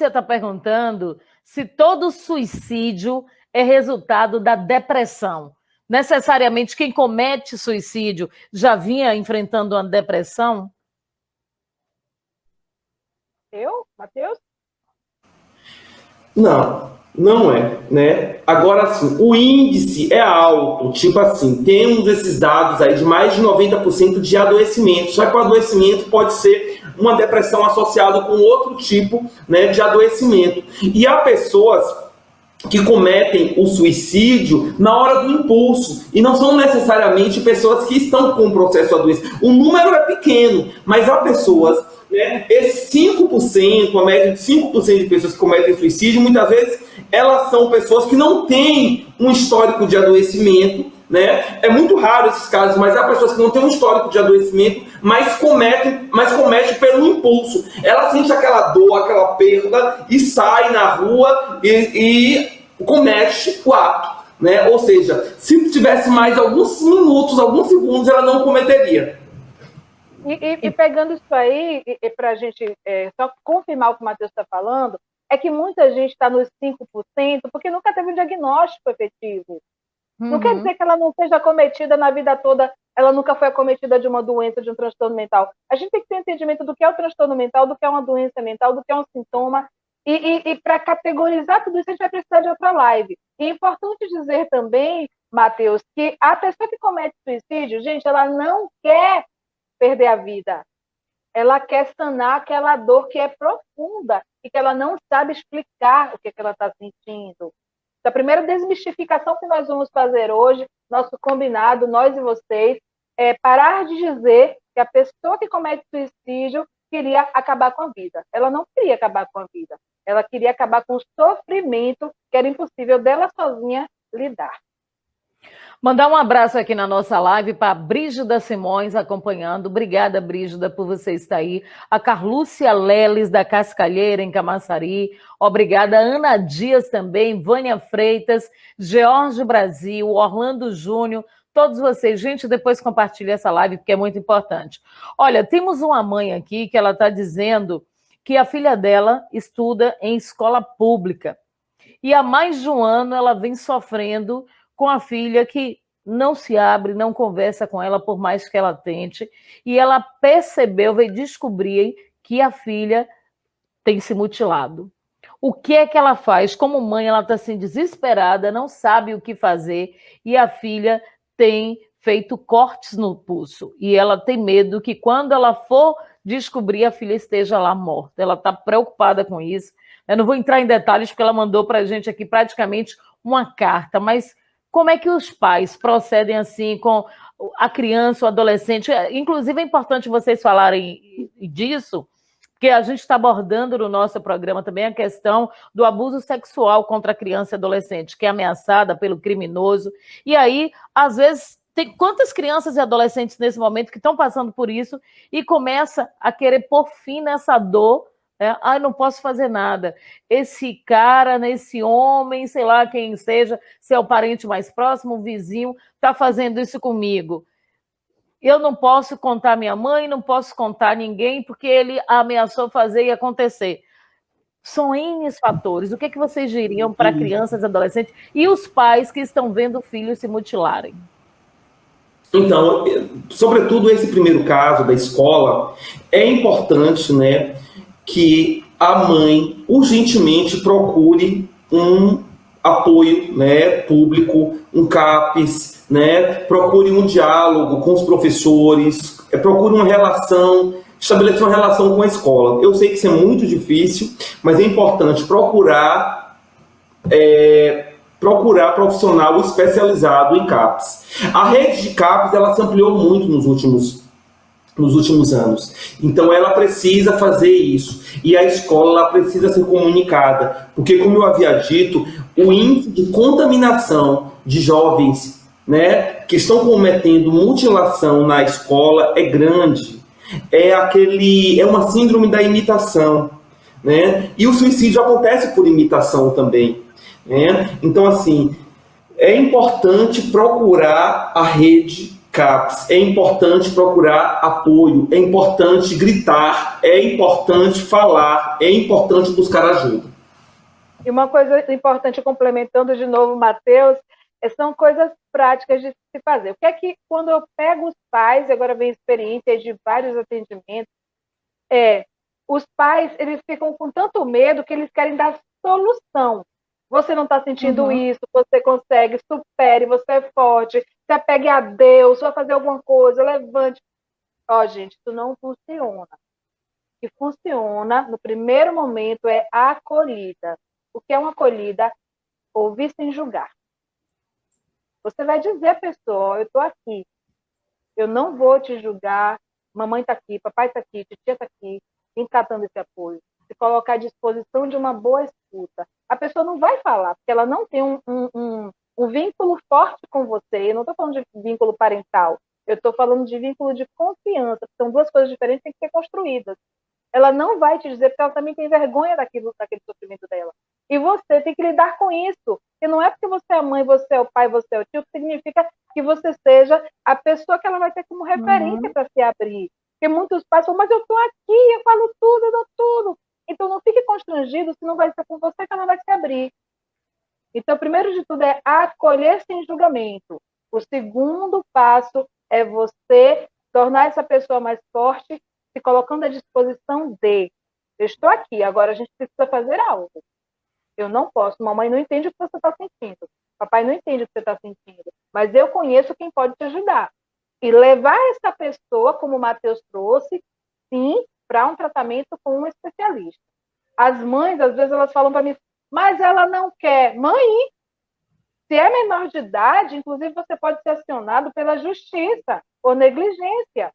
está perguntando se todo suicídio é resultado da depressão. necessariamente quem comete suicídio já vinha enfrentando uma depressão? Matheus? Não, não é, né? Agora, assim, o índice é alto, tipo assim, temos esses dados aí de mais de 90% de adoecimento, só que o adoecimento pode ser uma depressão associada com outro tipo, né, de adoecimento. E há pessoas que cometem o suicídio na hora do impulso, e não são necessariamente pessoas que estão com o processo adoecimento. O número é pequeno, mas há pessoas, né, esse 5%, a média de 5% de pessoas que cometem suicídio, muitas vezes elas são pessoas que não têm um histórico de adoecimento, né? É muito raro esses casos, mas há pessoas que não têm um histórico de adoecimento, mas comete pelo impulso. Ela sente aquela dor, aquela perda e sai na rua e comete o ato, né? Ou seja, se tivesse mais alguns minutos, alguns segundos, ela não cometeria. E pegando isso aí, para a gente só confirmar o que o Matheus está falando, é que muita gente está nos 5% porque nunca teve um diagnóstico efetivo. Não quer dizer que ela não seja acometida na vida toda, ela nunca foi acometida de uma doença, de um transtorno mental. A gente tem que ter entendimento do que é o transtorno mental, do que é uma doença mental, do que é um sintoma. E para categorizar tudo isso, a gente vai precisar de outra live. E é importante dizer também, Matheus, que a pessoa que comete suicídio, gente, ela não quer perder a vida. Ela quer sanar aquela dor que é profunda e que ela não sabe explicar o que ela está sentindo. A primeira desmistificação que nós vamos fazer hoje, nosso combinado, nós e vocês, é parar de dizer que a pessoa que comete suicídio queria acabar com a vida. Ela não queria acabar com a vida. Ela queria acabar com o sofrimento que era impossível dela sozinha lidar. Mandar um abraço aqui na nossa live para a Brígida Simões acompanhando. Obrigada, Brígida, por você estar aí. A Carlúcia Leles, da Cascalheira, em Camaçari. Obrigada. Ana Dias também, Vânia Freitas, George Brasil, Orlando Júnior, todos vocês. Gente, depois compartilha essa live, porque é muito importante. Olha, temos uma mãe aqui que ela está dizendo que a filha dela estuda em escola pública. E há mais de um ano ela vem sofrendo com a filha que não se abre, não conversa com ela por mais que ela tente, e ela percebeu, veio descobrir que a filha tem se mutilado. O que é que ela faz? Como mãe, ela está assim desesperada, não sabe o que fazer, e a filha tem feito cortes no pulso, e ela tem medo que quando ela for descobrir, a filha esteja lá morta. Ela está preocupada com isso. Eu não vou entrar em detalhes, porque ela mandou para a gente aqui praticamente uma carta, mas como é que os pais procedem assim com a criança, o adolescente? Inclusive, é importante vocês falarem disso, porque a gente está abordando no nosso programa também a questão do abuso sexual contra a criança e adolescente, que é ameaçada pelo criminoso. E aí, às vezes, tem quantas crianças e adolescentes nesse momento que estão passando por isso e começa a querer pôr fim nessa dor. Não posso fazer nada. Esse cara, esse homem, sei lá quem seja, se é o parente mais próximo, o vizinho, está fazendo isso comigo. Eu não posso contar minha mãe, não posso contar ninguém, porque ele ameaçou fazer e acontecer. São N fatores. O que vocês diriam para crianças e adolescentes e os pais que estão vendo filhos se mutilarem? Então, sobretudo esse primeiro caso da escola, é importante, né, que a mãe urgentemente procure um apoio, né, público, um CAPES, né, procure um diálogo com os professores, procure uma relação, estabelecer uma relação com a escola. Eu sei que isso é muito difícil, mas é importante procurar profissional especializado em CAPES. A rede de CAPES ela se ampliou muito nos últimos anos. Então ela precisa fazer isso. E a escola ela precisa ser comunicada. Porque, como eu havia dito, o índice de contaminação de jovens, né, que estão cometendo mutilação na escola é grande. É uma síndrome da imitação. Né? E o suicídio acontece por imitação também. Né? Então, assim, é importante procurar a rede CAPES, é importante procurar apoio, é importante gritar, é importante falar, é importante buscar ajuda. E uma coisa importante, complementando de novo, Matheus, São coisas práticas de se fazer. O que é que, quando eu pego os pais, agora vem experiência de vários atendimentos, os pais, eles ficam com tanto medo que eles querem dar solução. Você não está sentindo isso, você consegue, supere, você é forte, se apegue a Deus, vai fazer alguma coisa, levante. Gente, isso não funciona. O que funciona, no primeiro momento, é a acolhida. O que é uma acolhida? Ouvir sem julgar. Você vai dizer à pessoa, eu estou aqui, eu não vou te julgar, mamãe está aqui, papai está aqui, titia está aqui, encatando esse apoio. Se colocar à disposição de uma boa escuta. A pessoa não vai falar, porque ela não tem um vínculo forte com você. Eu não estou falando de vínculo parental, eu estou falando de vínculo de confiança. São duas coisas diferentes que têm que ser construídas. Ela não vai te dizer, porque ela também tem vergonha daquele sofrimento dela. E você tem que lidar com isso. E não é porque você é a mãe, você é o pai, você é o tio, que significa que você seja a pessoa que ela vai ter como referência para se abrir. Porque muitos pais falam, mas eu estou aqui, eu falo tudo, eu dou tudo. Então não fique constrangido se não vai ser com você que ela vai se abrir. Então, primeiro de tudo é acolher sem julgamento. O segundo passo é você tornar essa pessoa mais forte, se colocando à disposição de, eu estou aqui, agora a gente precisa fazer algo. Eu não posso, mamãe não entende o que você está sentindo, papai não entende o que você está sentindo, mas eu conheço quem pode te ajudar. E levar essa pessoa, como o Matheus trouxe, sim, para um tratamento com um especialista. As mães, às vezes, elas falam para mim, mas ela não quer. Mãe, se é menor de idade, inclusive você pode ser acionado pela justiça ou negligência.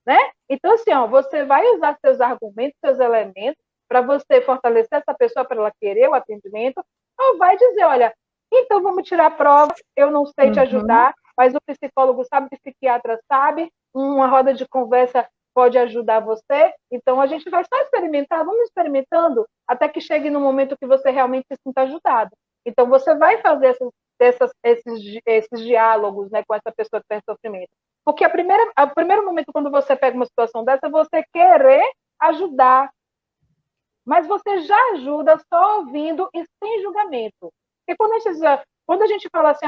Né? Então, assim, você vai usar seus argumentos, seus elementos, para você fortalecer essa pessoa, para ela querer o atendimento, ou vai dizer, olha, então vamos tirar a prova, eu não sei te ajudar, mas o psicólogo sabe, o psiquiatra sabe, uma roda de conversa pode ajudar você, então a gente vai só experimentar, vamos experimentando, até que chegue no momento que você realmente se sinta ajudado. Então, você vai fazer esses diálogos, né, com essa pessoa que está em sofrimento. Porque o primeiro momento, quando você pega uma situação dessa, é você querer ajudar. Mas você já ajuda só ouvindo e sem julgamento. Porque quando a gente fala assim,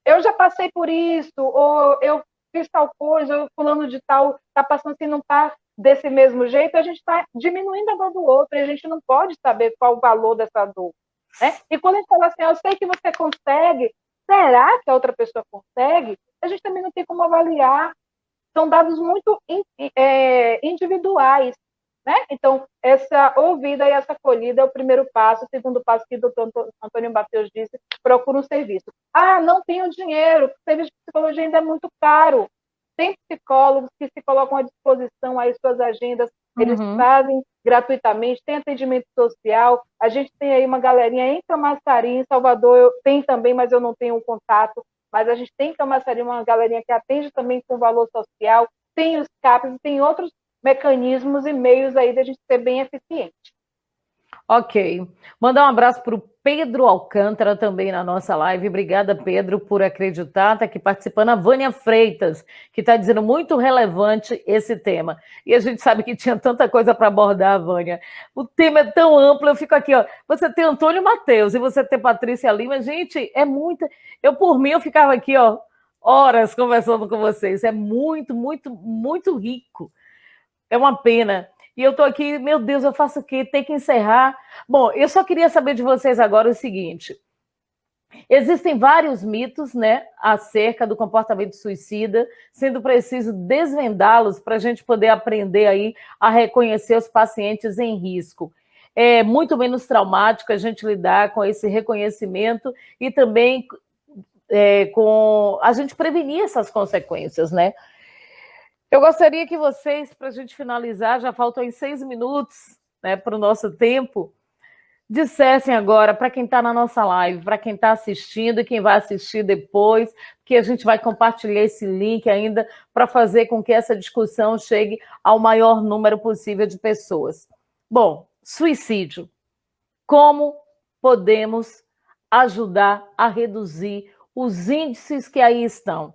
eu já passei por isso, ou eu fiz tal coisa, ou fulano de tal está passando assim, não está desse mesmo jeito, a gente está diminuindo a dor do outro, e a gente não pode saber qual o valor dessa dor. Né? E quando a gente fala assim, eu sei que você consegue, será que a outra pessoa consegue? A gente também não tem como avaliar. São dados muito individuais. Né? Então, essa ouvida e essa acolhida é o primeiro passo. O segundo passo que o doutor Antônio Matheus disse, procura um serviço. Não tenho dinheiro, o serviço de psicologia ainda é muito caro. Tem psicólogos que se colocam à disposição aí suas agendas, eles fazem gratuitamente, tem atendimento social, a gente tem aí uma galerinha em Camaçari, em Salvador, eu tenho também, mas eu não tenho um contato, mas a gente tem em Camaçari uma galerinha que atende também com valor social, tem os CAPs, tem outros mecanismos e meios aí da gente ser bem eficiente. Ok. Mandar um abraço para o Pedro Alcântara também na nossa live. Obrigada, Pedro, por acreditar. Está aqui participando a Vânia Freitas, que está dizendo muito relevante esse tema. E a gente sabe que tinha tanta coisa para abordar, Vânia. O tema é tão amplo, eu fico aqui, Você tem Antônio Matheus e você tem Patrícia Lima. Gente, é muita. Eu, por mim, eu ficava aqui, horas conversando com vocês. É muito, muito, muito rico. É uma pena. E eu estou aqui, meu Deus, eu faço o quê? Tem que encerrar. Bom, eu só queria saber de vocês agora o seguinte. Existem vários mitos, né, acerca do comportamento suicida, sendo preciso desvendá-los para a gente poder aprender aí a reconhecer os pacientes em risco. É muito menos traumático a gente lidar com esse reconhecimento e também com a gente prevenir essas consequências, né? Eu gostaria que vocês, para a gente finalizar, já faltam aí 6 minutos, né, para o nosso tempo, dissessem agora para quem está na nossa live, para quem está assistindo e quem vai assistir depois, que a gente vai compartilhar esse link ainda para fazer com que essa discussão chegue ao maior número possível de pessoas. Bom, suicídio. Como podemos ajudar a reduzir os índices que aí estão?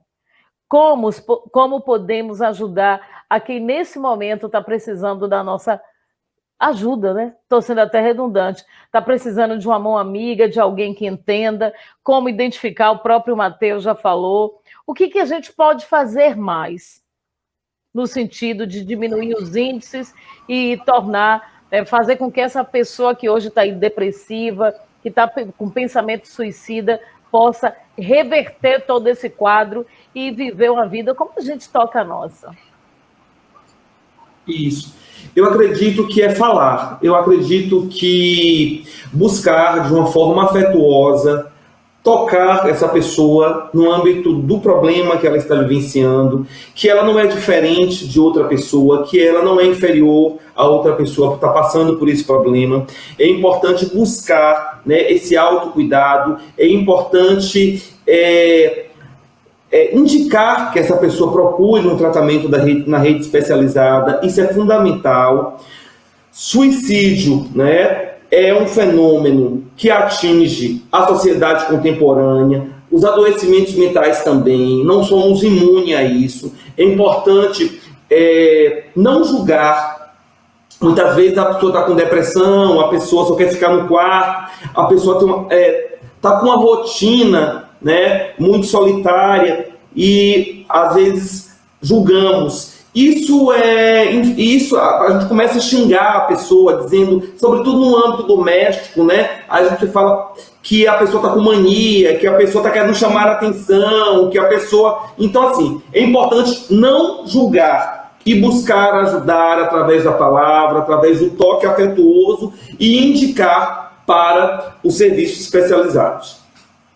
Como podemos ajudar a quem nesse momento está precisando da nossa ajuda, né? Estou sendo até redundante. Está precisando de uma mão amiga, de alguém que entenda como identificar, o próprio Matheus já falou. O que a gente pode fazer mais no sentido de diminuir os índices e tornar, fazer com que essa pessoa que hoje está depressiva, que está com pensamento suicida, possa reverter todo esse quadro e viver uma vida como a gente toca a nossa. Isso. Eu acredito que é falar. Eu acredito que buscar de uma forma afetuosa, tocar essa pessoa no âmbito do problema que ela está vivenciando, que ela não é diferente de outra pessoa, que ela não é inferior a outra pessoa que está passando por esse problema. É importante buscar, né, esse autocuidado, é importante indicar que essa pessoa procure um tratamento na rede especializada, isso é fundamental. Suicídio, né, é um fenômeno que atinge a sociedade contemporânea, os adoecimentos mentais também, não somos imunes a isso. É importante não julgar. Muitas vezes a pessoa está com depressão, a pessoa só quer ficar no quarto, a pessoa está com uma rotina, né, muito solitária e às vezes julgamos. Isso a gente começa a xingar a pessoa, dizendo, sobretudo no âmbito doméstico, né? A gente fala que a pessoa está com mania, que a pessoa está querendo chamar a atenção, que a pessoa... Então, assim, é importante não julgar e buscar ajudar através da palavra, através do toque afetuoso e indicar para os serviços especializados.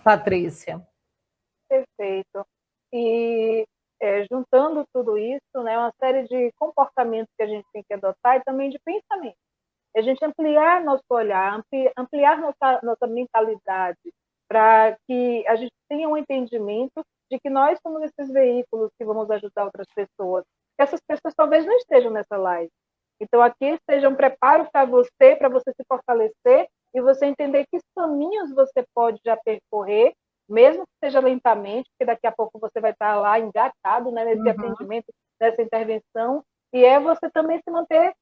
Patrícia. Perfeito. E juntando tudo isso, né, uma série de comportamentos que a gente tem que adotar e também de pensamento. A gente ampliar nosso olhar, ampliar nossa mentalidade, para que a gente tenha um entendimento de que nós somos esses veículos que vamos ajudar outras pessoas. Que essas pessoas talvez não estejam nessa live. Então, aqui seja um preparo para você se fortalecer e você entender que caminhos você pode já percorrer, mesmo que seja lentamente, porque daqui a pouco você vai estar lá engatado, né, nesse atendimento, nessa intervenção, e você também se manter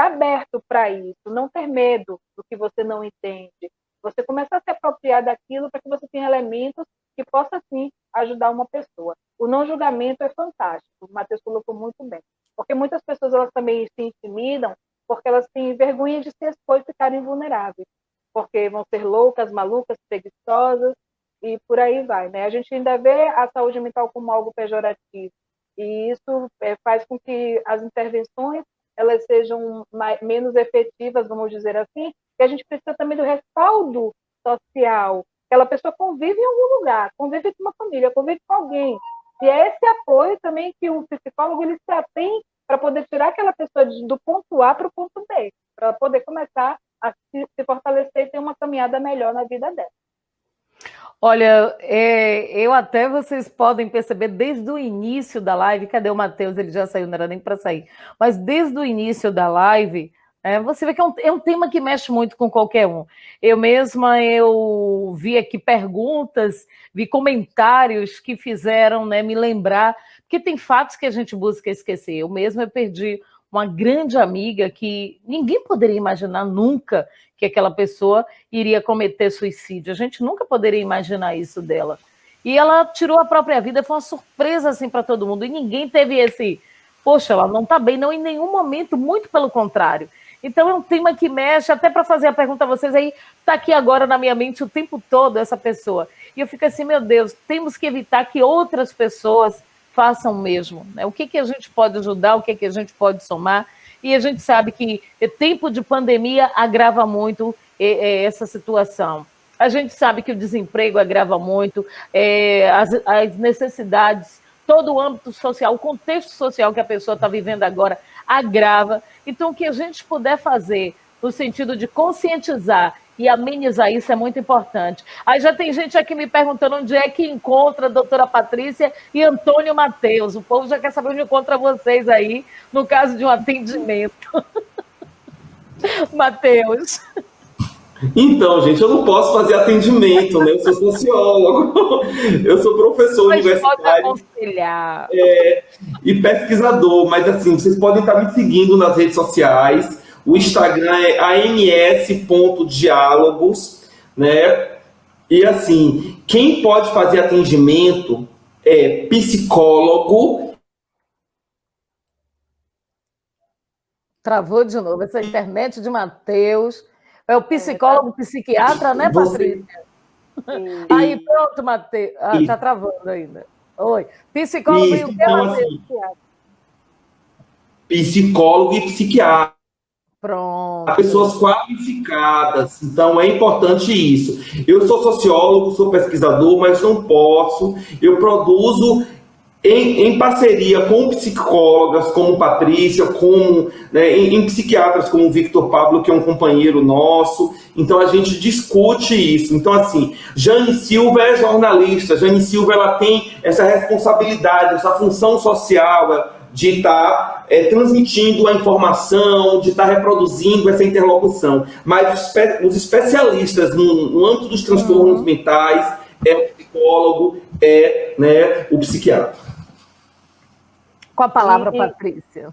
aberto para isso, não ter medo do que você não entende. Você começa a se apropriar daquilo para que você tenha elementos que possa, sim, ajudar uma pessoa. O não julgamento é fantástico, o Matheus colocou muito bem, porque muitas pessoas elas também se intimidam porque elas têm vergonha de se expor e ficarem vulneráveis, porque vão ser loucas, malucas, preguiçosas, e por aí vai, né? A gente ainda vê a saúde mental como algo pejorativo, e isso faz com que as intervenções elas sejam menos efetivas, vamos dizer assim, e a gente precisa também do respaldo social. Aquela pessoa convive em algum lugar, convive com uma família, convive com alguém, e é esse apoio também que o psicólogo ele se atém para poder tirar aquela pessoa do ponto A para o ponto B, para poder começar a se fortalecer e ter uma caminhada melhor na vida dela. Olha, eu até vocês podem perceber desde o início da live, cadê o Matheus? Ele já saiu, não era nem para sair, mas desde o início da live, você vê que é um tema que mexe muito com qualquer um. Eu mesma, vi aqui perguntas, vi comentários que fizeram, né, me lembrar, porque tem fatos que a gente busca esquecer. Eu mesma perdi uma grande amiga que ninguém poderia imaginar nunca que aquela pessoa iria cometer suicídio. A gente nunca poderia imaginar isso dela. E ela tirou a própria vida, foi uma surpresa assim para todo mundo. E ninguém teve poxa, ela não está bem, não, em nenhum momento, muito pelo contrário. Então é um tema que mexe, até para fazer a pergunta a vocês aí, está aqui agora na minha mente o tempo todo essa pessoa. E eu fico assim, meu Deus, temos que evitar que outras pessoas façam o mesmo, né? O que a gente pode ajudar, o que a gente pode somar. E a gente sabe que tempo de pandemia agrava muito essa situação. A gente sabe que o desemprego agrava muito, as necessidades, todo o âmbito social, o contexto social que a pessoa está vivendo agora agrava. Então, o que a gente puder fazer no sentido de conscientizar e amenizar isso é muito importante. Aí já tem gente aqui me perguntando onde é que encontra a doutora Patrícia e Antônio Matheus. O povo já quer saber onde encontra vocês aí, no caso de um atendimento. Matheus. Então, gente, eu não posso fazer atendimento, né? Eu sou sociólogo, eu sou professor universitário. Pode aconselhar. E pesquisador, mas assim, vocês podem estar me seguindo nas redes sociais. O Instagram é ams.diálogos, né? E assim, quem pode fazer atendimento é psicólogo. Travou de novo essa internet de Matheus. É o psicólogo, psiquiatra, né, Patrícia? Aí, pronto, Matheus. Tá travando ainda. Oi. Psicólogo e o que, então, assim, psicólogo e psiquiatra. Pronto. Pessoas qualificadas, então é importante isso. Eu sou sociólogo, sou pesquisador, mas não posso. Eu produzo em parceria com psicólogas como Patrícia, como, né, em psiquiatras como o Victor Pablo, que é um companheiro nosso. Então a gente discute isso. Então, assim, Jane Silva é jornalista, Jane Silva ela tem essa responsabilidade, essa função social de estar transmitindo a informação, de estar reproduzindo essa interlocução. Mas os especialistas no âmbito dos transtornos mentais é o psicólogo, né, o psiquiatra. Com a palavra, Patrícia.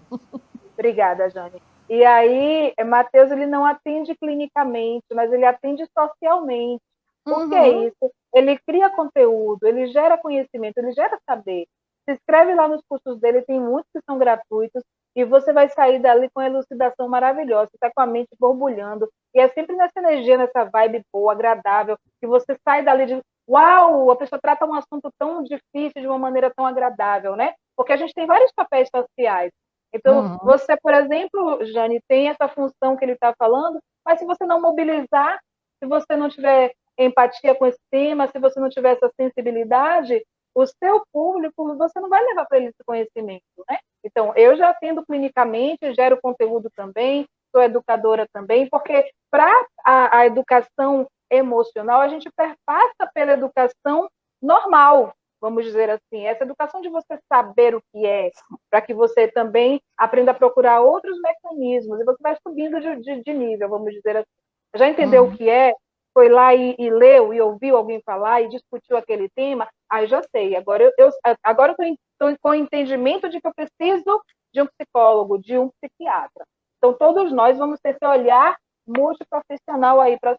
Obrigada, Jane. E aí, Matheus, ele não atende clinicamente, mas ele atende socialmente. Por que isso? Ele cria conteúdo, ele gera conhecimento, ele gera saber. Se inscreve lá nos cursos dele, tem muitos que são gratuitos, e você vai sair dali com elucidação maravilhosa, você está com a mente borbulhando, e é sempre nessa energia, nessa vibe boa, agradável, que você sai dali de uau, a pessoa trata um assunto tão difícil de uma maneira tão agradável, né? Porque a gente tem vários papéis sociais. Então, você, por exemplo, Jane, tem essa função que ele está falando, mas se você não mobilizar, se você não tiver empatia com esse tema, se você não tiver essa sensibilidade, o seu público, você não vai levar para ele esse conhecimento, né? Então, eu já atendo clinicamente, gero conteúdo também, sou educadora também, porque para a educação emocional, a gente perpassa pela educação normal, vamos dizer assim, essa educação de você saber o que é, para que você também aprenda a procurar outros mecanismos, e você vai subindo de nível, vamos dizer assim. Já entendeu o que é? Foi lá e leu e ouviu alguém falar e discutiu aquele tema? Aí já sei, agora eu estou com o entendimento de que eu preciso de um psicólogo, de um psiquiatra. Então, todos nós vamos ter esse olhar multiprofissional aí para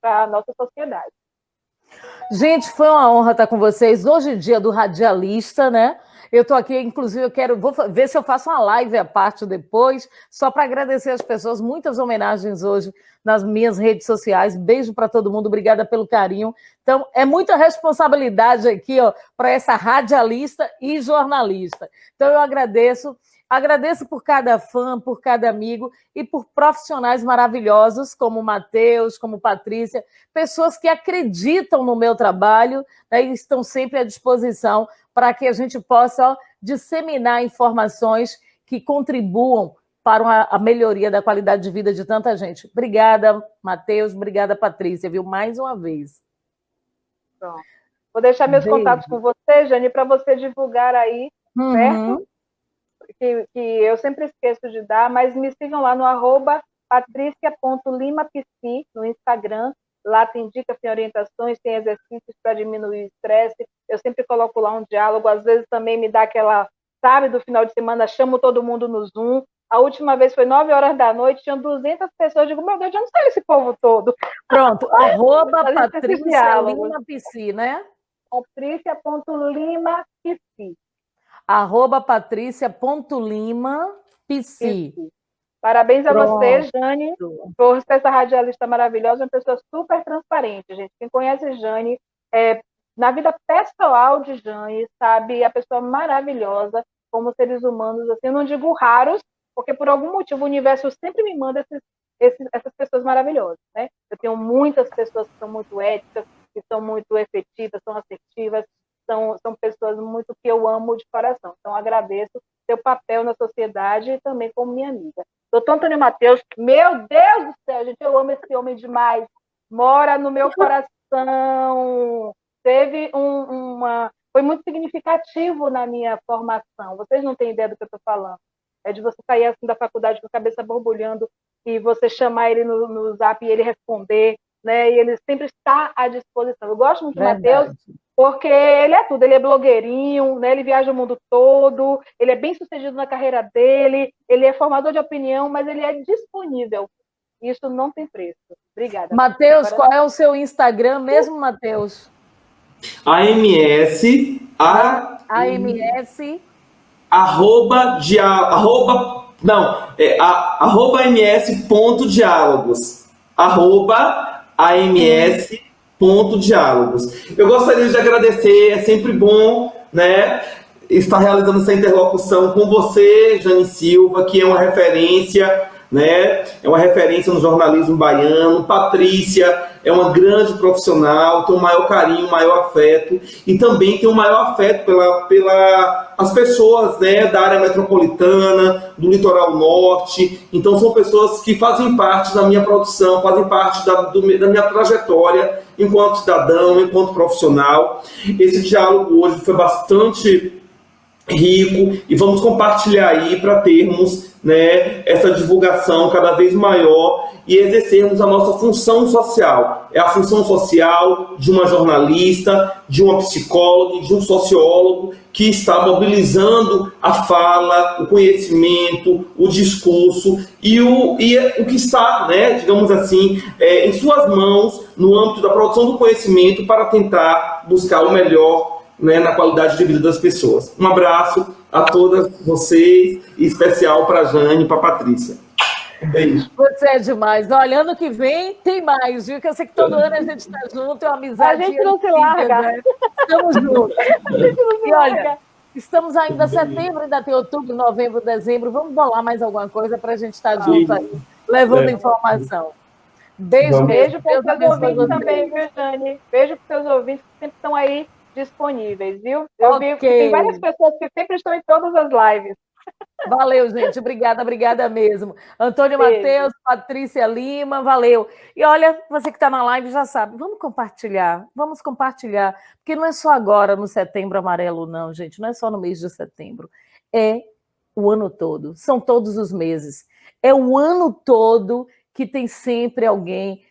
a nossa sociedade. Gente, foi uma honra estar com vocês. Hoje é dia do radialista, né? Eu estou aqui, inclusive, vou ver se eu faço uma live à parte depois, só para agradecer as pessoas. Muitas homenagens hoje nas minhas redes sociais. Beijo para todo mundo, obrigada pelo carinho. Então, é muita responsabilidade aqui, ó, para essa radialista e jornalista. Então, eu agradeço. Agradeço por cada fã, por cada amigo e por profissionais maravilhosos como o Matheus, como Patrícia, pessoas que acreditam no meu trabalho, né, e estão sempre à disposição para que a gente possa disseminar informações que contribuam para a melhoria da qualidade de vida de tanta gente. Obrigada, Matheus, obrigada, Patrícia, viu? Mais uma vez. Pronto. Vou deixar meus contatos com você, Jane, para você divulgar aí, certo? Que eu sempre esqueço de dar, mas me sigam lá no @patricia.limapsi no Instagram. Lá tem dicas, tem orientações, tem exercícios para diminuir o estresse. Eu sempre coloco lá um diálogo, às vezes também me dá aquela, sabe, do final de semana, chamo todo mundo no Zoom. A última vez foi 9 horas da noite, tinham 200 pessoas. Eu digo, meu Deus, de onde sai esse povo todo? Pronto, @patricia.limapsi, né? patricia.limapsi. @patricia.limapsi. Parabéns a você, Jane, por ser essa radialista maravilhosa, uma pessoa super transparente, gente. Quem conhece Jane, na vida pessoal de Jane, sabe, a pessoa maravilhosa, como seres humanos, assim, eu não digo raros, porque por algum motivo o universo sempre me manda essas pessoas maravilhosas, né? Eu tenho muitas pessoas que são muito éticas, que são muito efetivas, são assertivas, são pessoas muito que eu amo de coração. Então, agradeço seu papel na sociedade e também como minha amiga. Doutor Antônio Matheus, meu Deus do céu, gente, eu amo esse homem demais. Mora no meu coração. Teve foi muito significativo na minha formação. Vocês não têm ideia do que eu estou falando. É de você sair assim da faculdade com a cabeça borbulhando e você chamar ele no Zap e ele responder, né? E ele sempre está à disposição. Eu gosto muito do Verdade. Matheus, porque ele é tudo, ele é blogueirinho, né? Ele viaja o mundo todo, ele é bem sucedido na carreira dele, ele é formador de opinião, mas ele é disponível. Isso não tem preço. Obrigada. Matheus, qual é o seu Instagram mesmo, Matheus? AMS, AMS. arroba ams.diálogos. ams.diálogos. Eu gostaria de agradecer, é sempre bom, né, estar realizando essa interlocução com você, Jane Silva, que é uma referência, né, é uma referência no jornalismo baiano. Patrícia é uma grande profissional, tem o maior carinho, o maior afeto, e também tem o maior afeto pela as pessoas, né, da área metropolitana, do litoral norte. Então são pessoas que fazem parte da minha produção, fazem parte da minha trajetória enquanto cidadão, enquanto profissional. Esse diálogo hoje foi bastante rico e vamos compartilhar aí para termos, né, essa divulgação cada vez maior e exercermos a nossa função social. É a função social de uma jornalista, de uma psicóloga, de um sociólogo que está mobilizando a fala, o conhecimento, o discurso e o que está, né, digamos assim, em suas mãos no âmbito da produção do conhecimento para tentar buscar o melhor, né, na qualidade de vida das pessoas. Um abraço a todas vocês, e especial para a Jane e para a Patrícia. Um beijo. Você é demais. Olha, ano que vem tem mais, viu? Que eu sei que todo ano a gente está junto, é uma amizade. A gente não se larga. Né? Estamos juntos. A gente não se E olha, estamos ainda em setembro, ainda tem outubro, novembro, dezembro. Vamos bolar mais alguma coisa para a gente estar junto aí, levando informação. Beijo, beijo para os seus ouvintes também, viu, Jane? Beijo para os seus ouvintes que sempre estão aí disponíveis, viu? Eu vi que tem várias pessoas que sempre estão em todas as lives. Valeu, gente. Obrigada mesmo. Antônio Matheus, Patrícia Lima, valeu. E olha, você que está na live já sabe, vamos compartilhar, porque não é só agora no Setembro Amarelo, não, gente, não é só no mês de setembro, é o ano todo, são todos os meses, é o ano todo que tem sempre alguém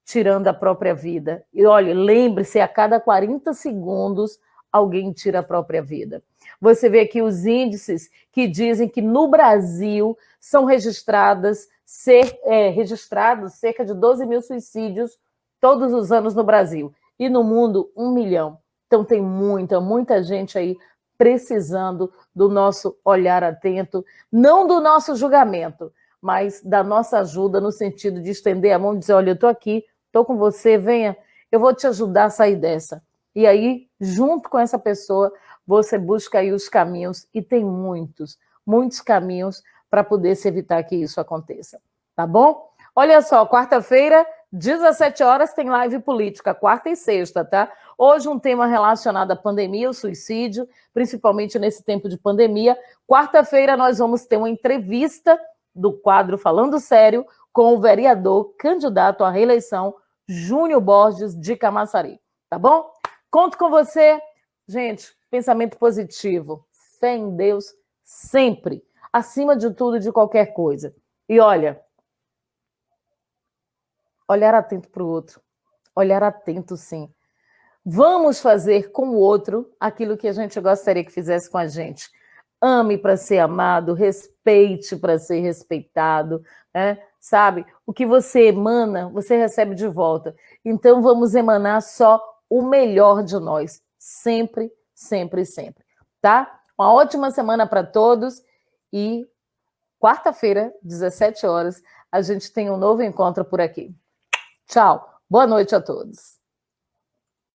tirando a própria vida. E olha, lembre-se, a cada 40 segundos alguém tira a própria vida. Você vê aqui os índices que dizem que no Brasil são registrados cerca de 12 mil suicídios todos os anos no Brasil. E no mundo, 1 milhão. Então tem muita gente aí precisando do nosso olhar atento, não do nosso julgamento, mas da nossa ajuda no sentido de estender a mão e dizer, olha, eu estou aqui, estou com você, venha, eu vou te ajudar a sair dessa. E aí, junto com essa pessoa, você busca aí os caminhos, e tem muitos caminhos para poder se evitar que isso aconteça, tá bom? Olha só, quarta-feira, 17 horas, tem live política, quarta e sexta, tá? Hoje um tema relacionado à pandemia, o suicídio, principalmente nesse tempo de pandemia. Quarta-feira nós vamos ter uma entrevista do quadro Falando Sério com o vereador candidato à reeleição, Júnior Borges de Camaçari, tá bom? Conto com você, gente. Pensamento positivo, fé em Deus, sempre, acima de tudo e de qualquer coisa. E olha, olhar atento para o outro, olhar atento sim. Vamos fazer com o outro aquilo que a gente gostaria que fizesse com a gente. Ame para ser amado, respeite para ser respeitado, né? Sabe? O que você emana, você recebe de volta. Então vamos emanar só o melhor de nós, sempre, tá? Uma ótima semana para todos e quarta-feira, 17 horas, a gente tem um novo encontro por aqui. Tchau, boa noite a todos.